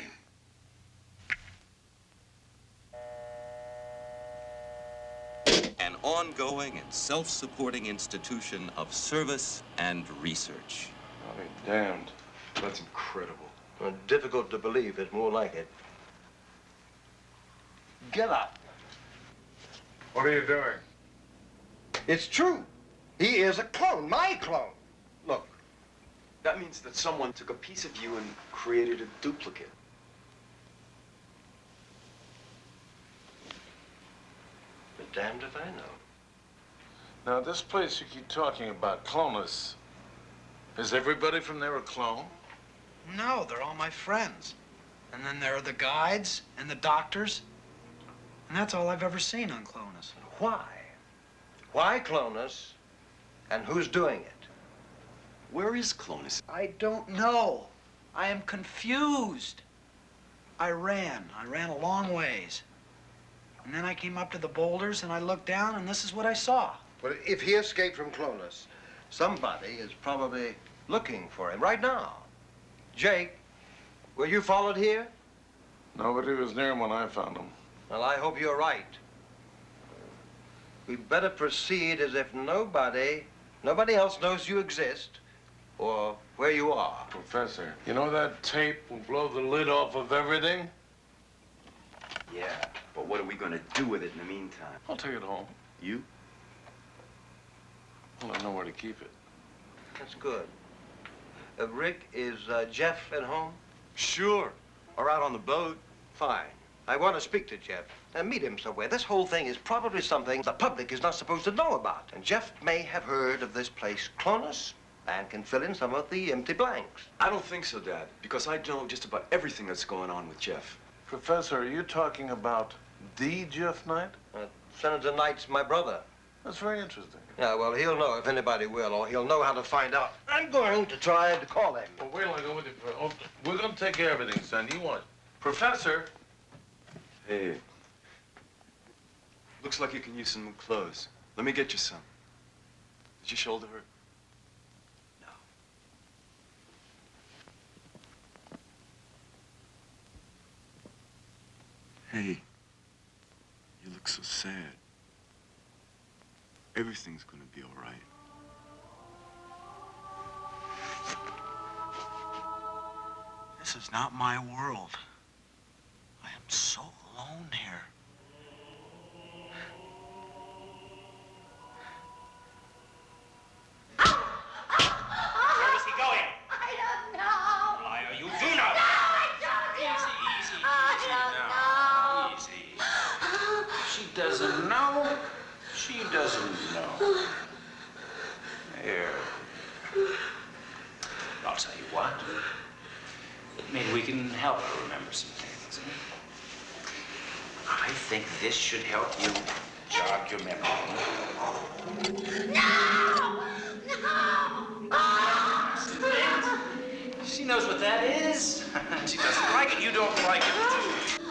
An ongoing and self-supporting institution of service and research. I'll be damned. That's incredible. Well, difficult to believe. It's more like it. Get up. What are you doing? It's true. He is a clone, my clone. Look, that means that someone took a piece of you and created a duplicate. But damned if I know. Now, this place you keep talking about, Clonus, is everybody from there a clone? No, they're all my friends. And then there are the guides and the doctors. And that's all I've ever seen on Clonus. Why? Why Clonus? And who's doing it? Where is Clonus? I don't know. I am confused. I ran a long ways. And then I came up to the boulders and I looked down and this is what I saw. Well, if he escaped from Clonus, somebody is probably looking for him right now. Jake, were you followed here? Nobody was near him when I found him. Well, I hope you're right. We'd better proceed as if nobody else knows you exist or where you are. Professor, you know that tape will blow the lid off of everything? Yeah, but what are we gonna do with it in the meantime? I'll take it home. You? Well, I know where to keep it. That's good. Rick, is Jeff at home? Sure. Or out on the boat. Fine. I want to speak to Jeff and meet him somewhere. This whole thing is probably something the public is not supposed to know about. And Jeff may have heard of this place, Clonus, and can fill in some of the empty blanks. I don't think so, Dad, because I know just about everything that's going on with Jeff. Professor, are you talking about the Jeff Knight? Senator Knight's my brother. That's very interesting. Yeah, well, he'll know if anybody will, or he'll know how to find out. I'm going to try to call him. Well, wait till I go with you. We're going to take care of everything, son. You want... Professor! Hey. Looks like you can use some new clothes. Let me get you some. Does your shoulder hurt? No. Hey. You look so sad. Everything's gonna be all right. This is not my world. I am so alone here. Where is he going? I don't know. Liar, you do know. No, I don't know. Easy. She doesn't know. She doesn't know. There. I'll tell you what. Maybe we can help her remember some things. I think this should help you jog your memory. No! No! She knows what that is. She doesn't like it. You don't like it, too.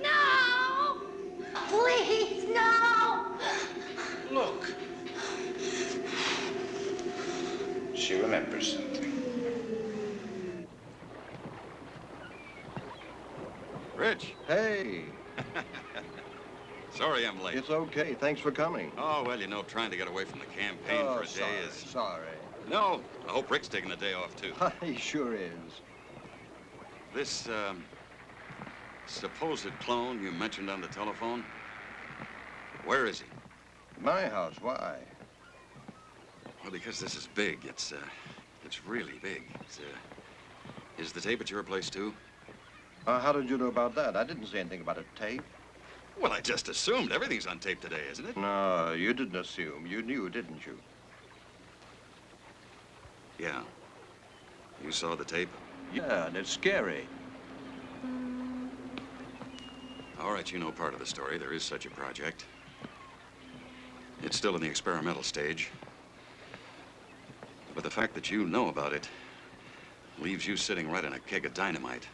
No! Please, no! Look. She remembers something. Rich. Hey. Sorry I'm late. It's okay. Thanks for coming. Oh, well, you know, trying to get away from the campaign for a day is... Sorry. No, I hope Rick's taking the day off, too. He sure is. This, supposed clone you mentioned on the telephone, where is he? My house. Why? Well, because this is big. It's really big. Is the tape at your place, too? How did you know about that? I didn't say anything about a tape. Well, I just assumed. Everything's on tape today, isn't it? No, you didn't assume. You knew, didn't you? Yeah. You saw the tape? Yeah, and it's scary. All right, you know part of the story. There is such a project. It's still in the experimental stage. But the fact that you know about it leaves you sitting right on a keg of dynamite.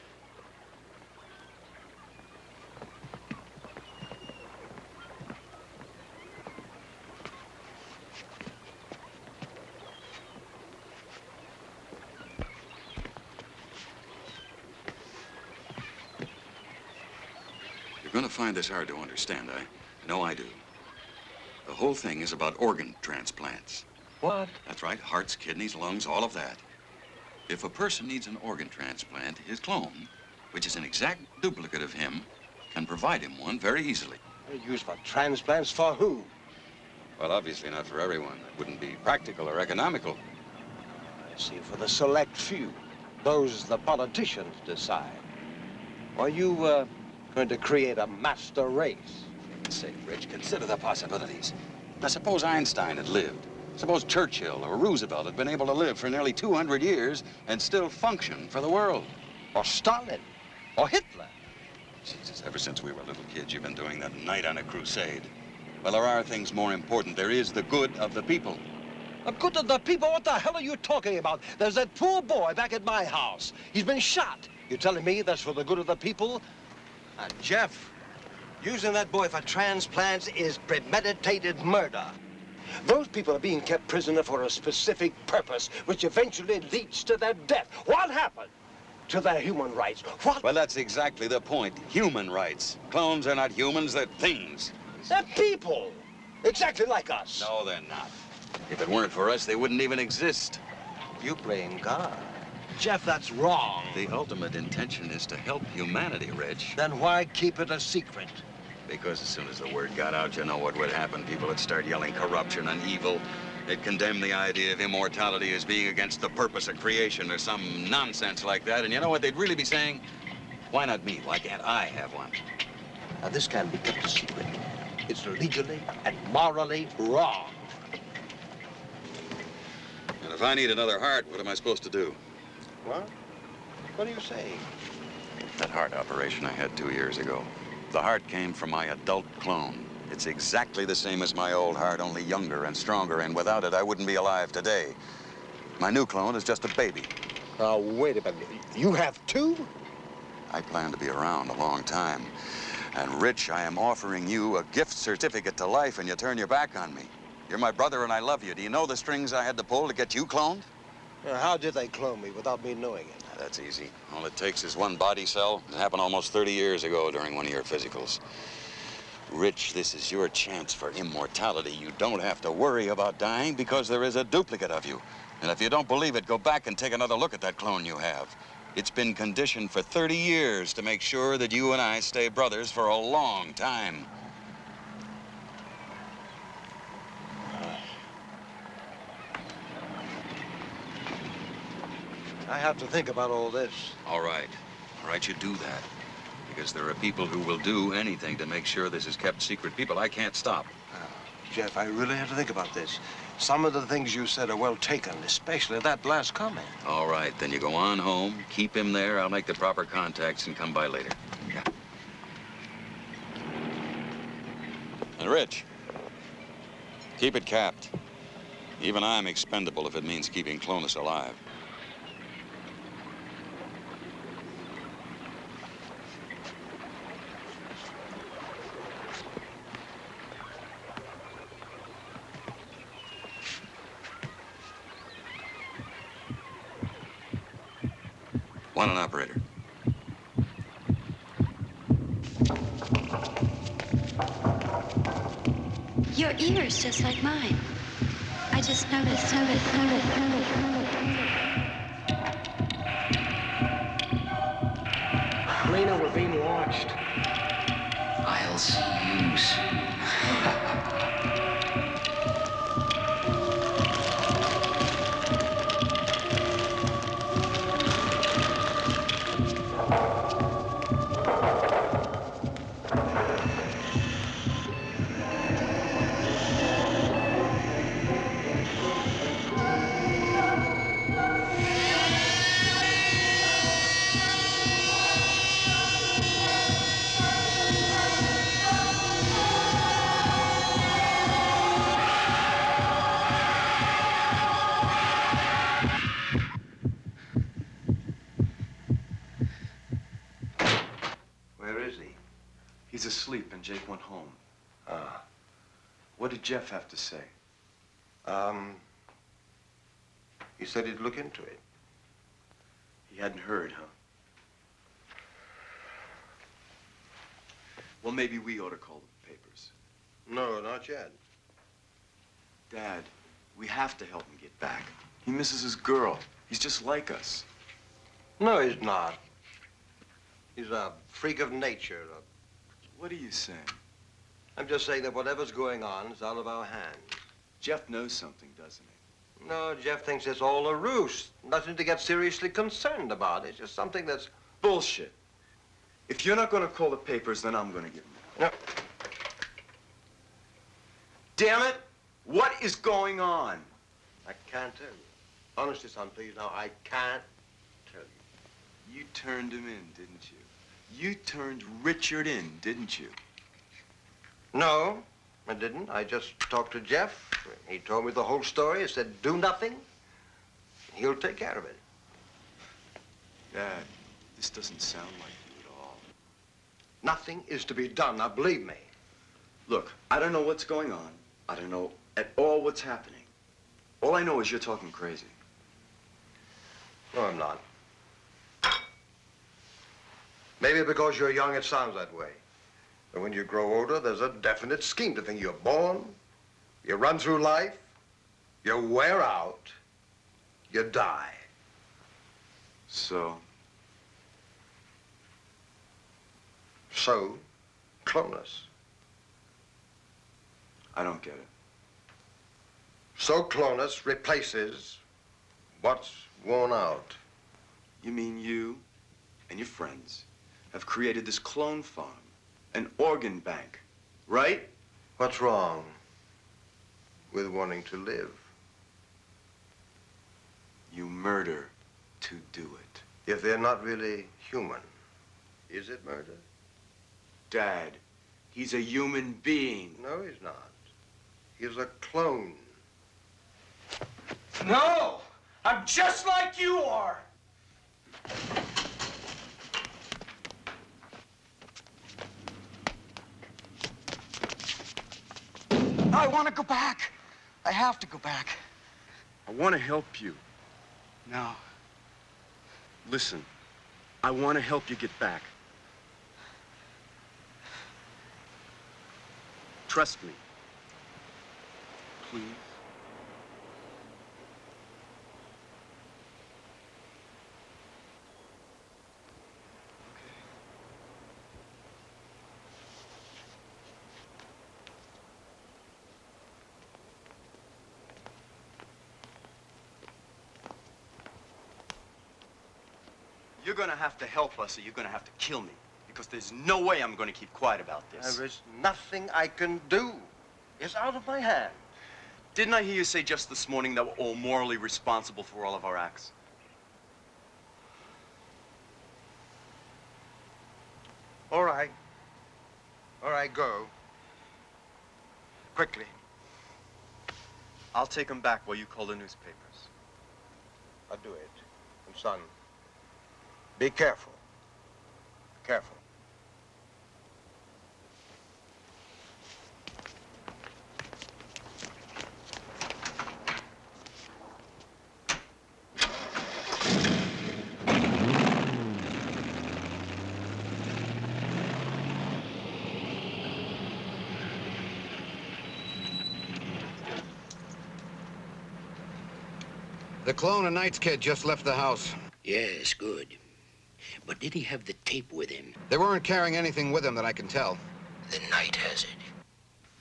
You're going to find this hard to understand. I know I do. The whole thing is about organ transplants. What? That's right. Hearts, kidneys, lungs, all of that. If a person needs an organ transplant, his clone, which is an exact duplicate of him, can provide him one very easily. Used for transplants for who? Well, obviously not for everyone. It wouldn't be practical or economical. I see, for the select few. Those the politicians decide. Are you, going to create a master race? For goodness sake, Rich, consider the possibilities. Now, suppose Einstein had lived. Suppose Churchill or Roosevelt had been able to live for nearly 200 years and still function for the world. Or Stalin. Or Hitler. Jesus, ever since we were little kids, you've been doing that night on a crusade. Well, there are things more important. There is the good of the people. The good of the people? What the hell are you talking about? There's that poor boy back at my house. He's been shot. You telling me that's for the good of the people? Jeff, using that boy for transplants is premeditated murder. Those people are being kept prisoner for a specific purpose, which eventually leads to their death. What happened to their human rights? What? Well, that's exactly the point. Human rights. Clones are not humans, they're things. They're people. Exactly like us. No, they're not. If it weren't for us, they wouldn't even exist. You blame God. Jeff, that's wrong. The ultimate intention is to help humanity, Rich. Then why keep it a secret? Because as soon as the word got out, you know what would happen. People would start yelling corruption and evil. They'd condemn the idea of immortality as being against the purpose of creation or some nonsense like that. And you know what they'd really be saying? Why not me? Why can't I have one? Now, this can't be kept a secret. It's legally and morally wrong. And if I need another heart, what am I supposed to do? What? What are you saying? That heart operation I had 2 years ago. The heart came from my adult clone. It's exactly the same as my old heart, only younger and stronger, and without it, I wouldn't be alive today. My new clone is just a baby. Oh, wait a minute. You have two? I plan to be around a long time. And, Rich, I am offering you a gift certificate to life, and you turn your back on me. You're my brother, and I love you. Do you know the strings I had to pull to get you cloned? How did they clone me without me knowing it? That's easy. All it takes is one body cell. It happened almost 30 years ago during one of your physicals. Rich, this is your chance for immortality. You don't have to worry about dying because there is a duplicate of you. And if you don't believe it, go back and take another look at that clone you have. It's been conditioned for 30 years to make sure that you and I stay brothers for a long time. I have to think about all this. All right. All right, you do that. Because there are people who will do anything to make sure this is kept secret. People I can't stop. Jeff, I really have to think about this. Some of the things you said are well taken, especially that last comment. All right, then you go on home, keep him there. I'll make the proper contacts and come by later. Yeah. And Rich, keep it capped. Even I'm expendable if it means keeping Clonus alive. Want an operator. Your ear's just like mine. I just noticed. Lena, we're being watched. I'll see you soon. He's asleep and Jake went home. What did Jeff have to say? He said he'd look into it. He hadn't heard, huh? Well, maybe we ought to call the papers. No, not yet. Dad, we have to help him get back. He misses his girl. He's just like us. No, he's not. He's a freak of nature. What are you saying? I'm just saying that whatever's going on is out of our hands. Jeff knows something, doesn't he? No, Jeff thinks it's all a ruse. Nothing to get seriously concerned about. It's just something that's... Bullshit. If you're not going to call the papers, then I'm going to get them. No. Damn it! What is going on? I can't tell you. Honestly, son, please, now, I can't tell you. You turned him in, didn't you? You turned Richard in, didn't you? No, I didn't. I just talked to Jeff. He told me the whole story. He said, do nothing. He'll take care of it. Dad, This doesn't sound like you at all. Nothing is to be done, now believe me. Look, I don't know what's going on. I don't know at all what's happening. All I know is you're talking crazy. No, I'm not. Maybe because you're young, it sounds that way. But when you grow older, there's a definite scheme to think. You're born, you run through life, you wear out, you die. So? So, Clonus. I don't get it. So Clonus replaces what's worn out. You mean you and your friends have created this clone farm, an organ bank, right? What's wrong with wanting to live? You murder to do it. If they're not really human, is it murder? Dad, he's a human being. No, he's not. He's a clone. No! I'm just like you are! I want to go back. I have to go back. I want to help you. No. Listen, I want to help you get back. Trust me. Please. You're gonna have to help us or you're gonna have to kill me. Because there's no way I'm gonna keep quiet about this. There is nothing I can do. It's out of my hand. Didn't I hear you say just this morning that we're all morally responsible for all of our acts? All right. All right, go. Quickly. I'll take them back while you call the newspapers. I'll do it. And son, be careful. Careful. The clone and Knight's kid just left the house. Yes, good. But did he have the tape with him? They weren't carrying anything with them that I can tell. The Knight has it.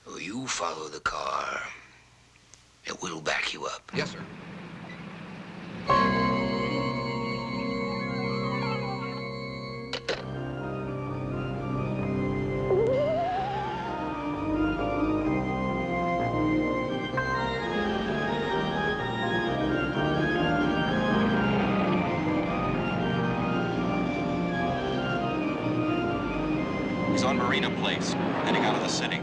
Oh, you follow the car. It will back you up. Yes, sir. He's on Marina Place, heading out of the city.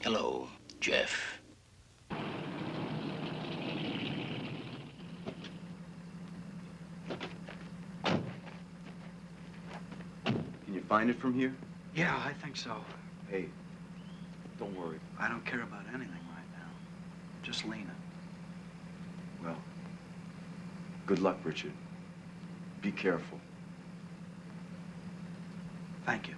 Hello, Jeff. Can you find it from here? Yeah, I think so. Hey, don't worry. I don't care about anything right now. Just Lena. Well, good luck, Richard. Be careful. Thank you.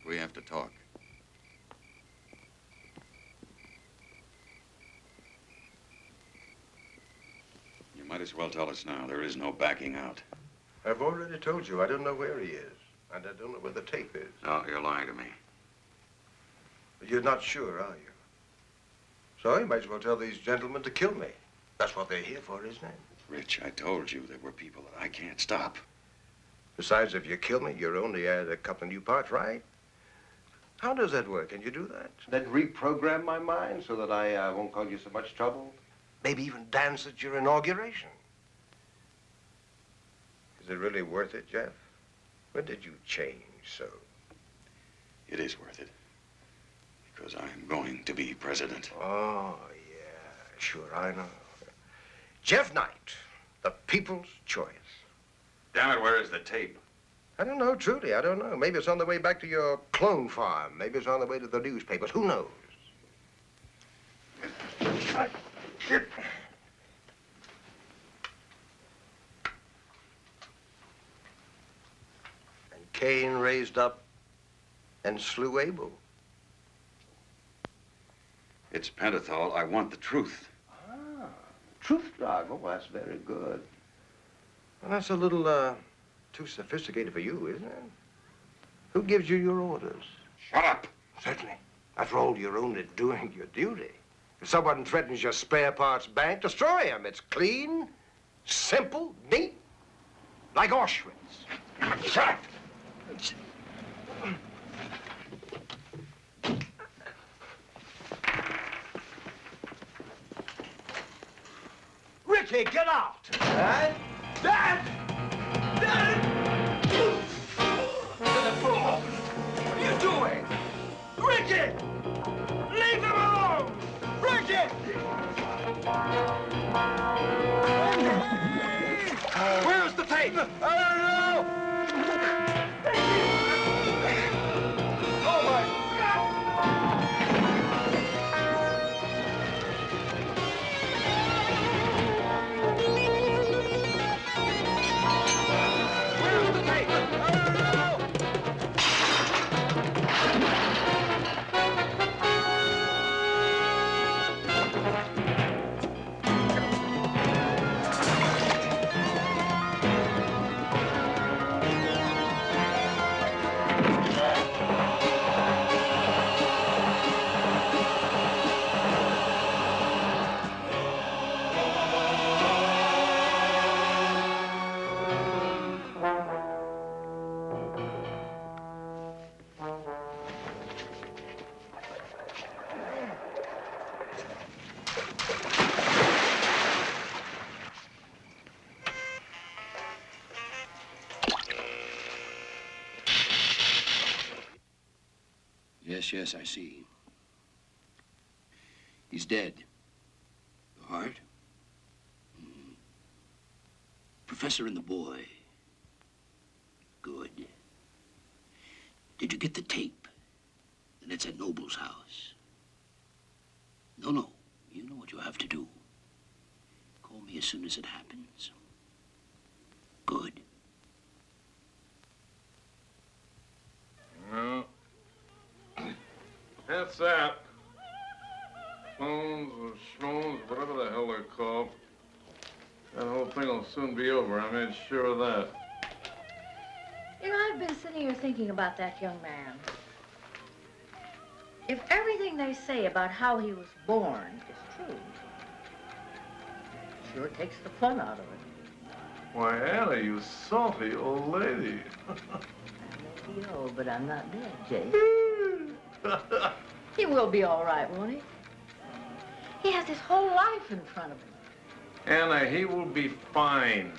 We have to talk. You might as well tell us now. There is no backing out. I've already told you I don't know where he is, and I don't know where the tape is. No, you're lying to me. But you're not sure, are you? So you might as well tell these gentlemen to kill me. That's what they're here for, isn't it? Rich, I told you there were people that I can't stop. Besides, if you kill me, you're only add a couple of new parts, right? How does that work? Can you do that? Then reprogram my mind so that I won't cause you so much trouble? Maybe even dance at your inauguration. Is it really worth it, Jeff? When did you change so? It is worth it. Because I'm going to be president. Oh, yeah, sure, I know. Jeff Knight, the people's choice. Damn it, where is the tape? I don't know, truly, I don't know. Maybe it's on the way back to your clone farm. Maybe it's on the way to the newspapers. Who knows? And Cain raised up and slew Abel. It's pentothal. I want the truth. Ah, truth drug. Oh, that's very good. Well, that's a little, too sophisticated for you, isn't it? Who gives you your orders? Shut up! Certainly. After all, you're only doing your duty. If someone threatens your spare parts bank, destroy him. It's clean, simple, neat, like Auschwitz. Shut up! Ricky, get out! Dad! Dad! Dad! What are you doing? Ricky! Leave him alone! Ricky! Where's the tape? I don't know! Oh, my God! Where's the tape? I don't know! Yes, I see. He's dead. The heart? Professor and the boy. Good. Did you get the tape? And it's at Noble's house. No. You know what you have to do. Call me as soon as it happens. Good. No. That's that. Clones or schmones, whatever the hell they're called. That whole thing will soon be over. I made sure of that. You know, I've been sitting here thinking about that young man. If everything they say about how he was born is true, it sure takes the fun out of it. Why, Anna, you salty old lady. I may be old, but I'm not dead, Jay. He will be all right, won't he? He has his whole life in front of him. Anna, he will be fine.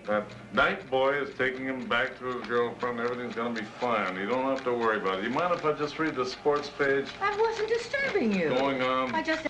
That night boy is taking him back to his girlfriend. Everything's gonna be fine. You don't have to worry about it. You mind if I just read the sports page? I wasn't disturbing you. Going on. I just...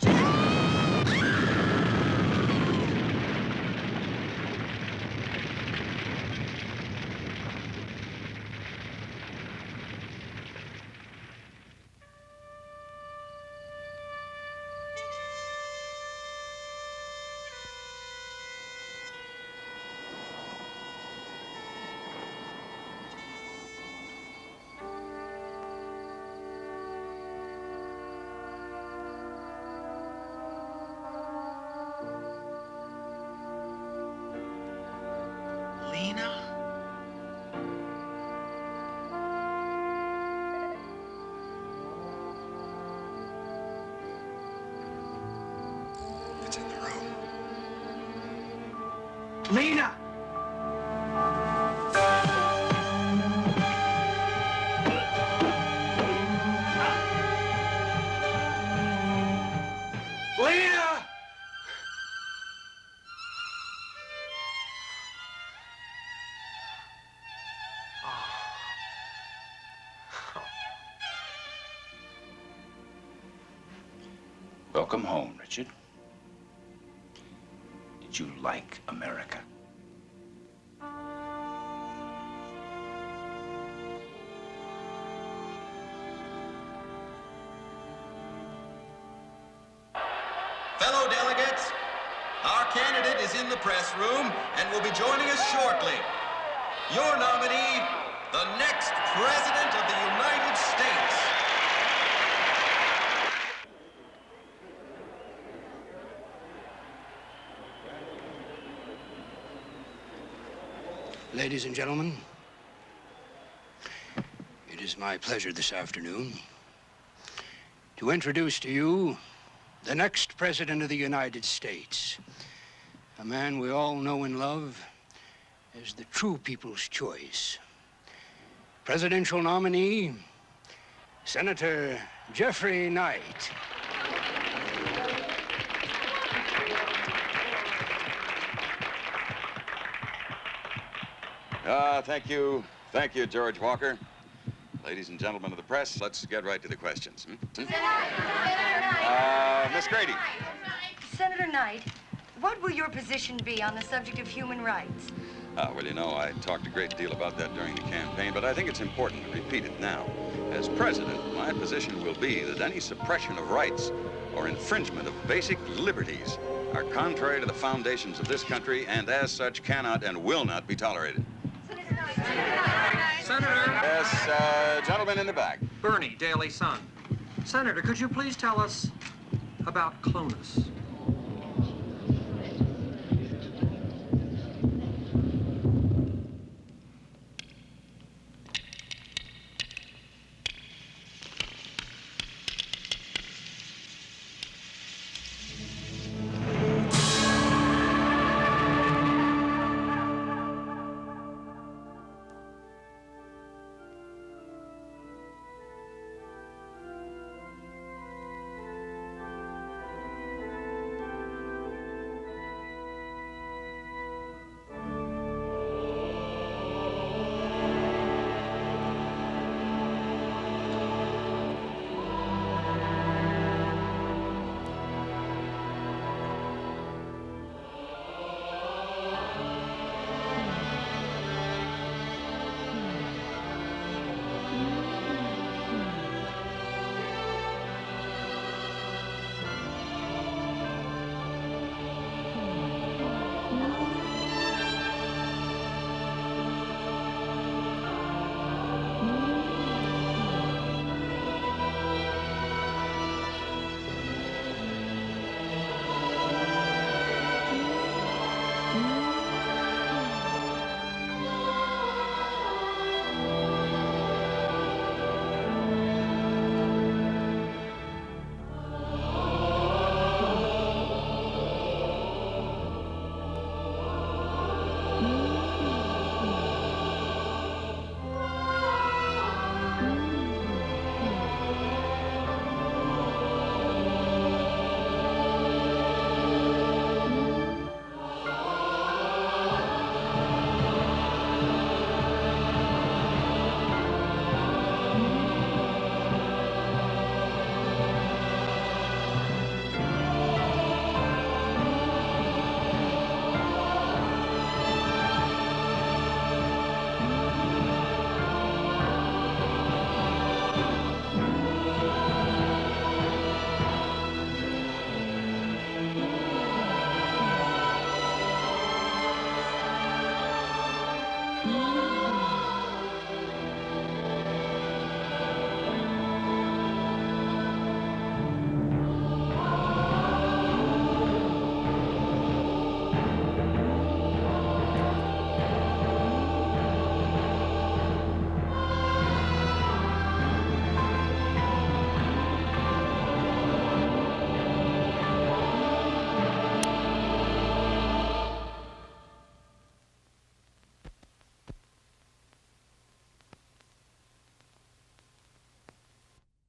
Lena! Lena! Welcome home, Richard. Did you like America? Fellow delegates, our candidate is in the press room and will be joining us shortly. Your nominee, the next President of the United States. Ladies and gentlemen, it is my pleasure this afternoon to introduce to you the next President of the United States, a man we all know and love as the true people's choice. Presidential nominee, Senator Jeffrey Knight. Thank you. Thank you, George Walker. Ladies and gentlemen of the press, let's get right to the questions. Miss Grady. Senator Knight, what will your position be on the subject of human rights? Well, you know, I talked a great deal about that during the campaign, but I think it's important to repeat it now. As president, my position will be that any suppression of rights or infringement of basic liberties are contrary to the foundations of this country and as such cannot and will not be tolerated. Senator. Yes, gentleman in the back. Bernie, Daily Sun. Senator, could you please tell us about Clonus?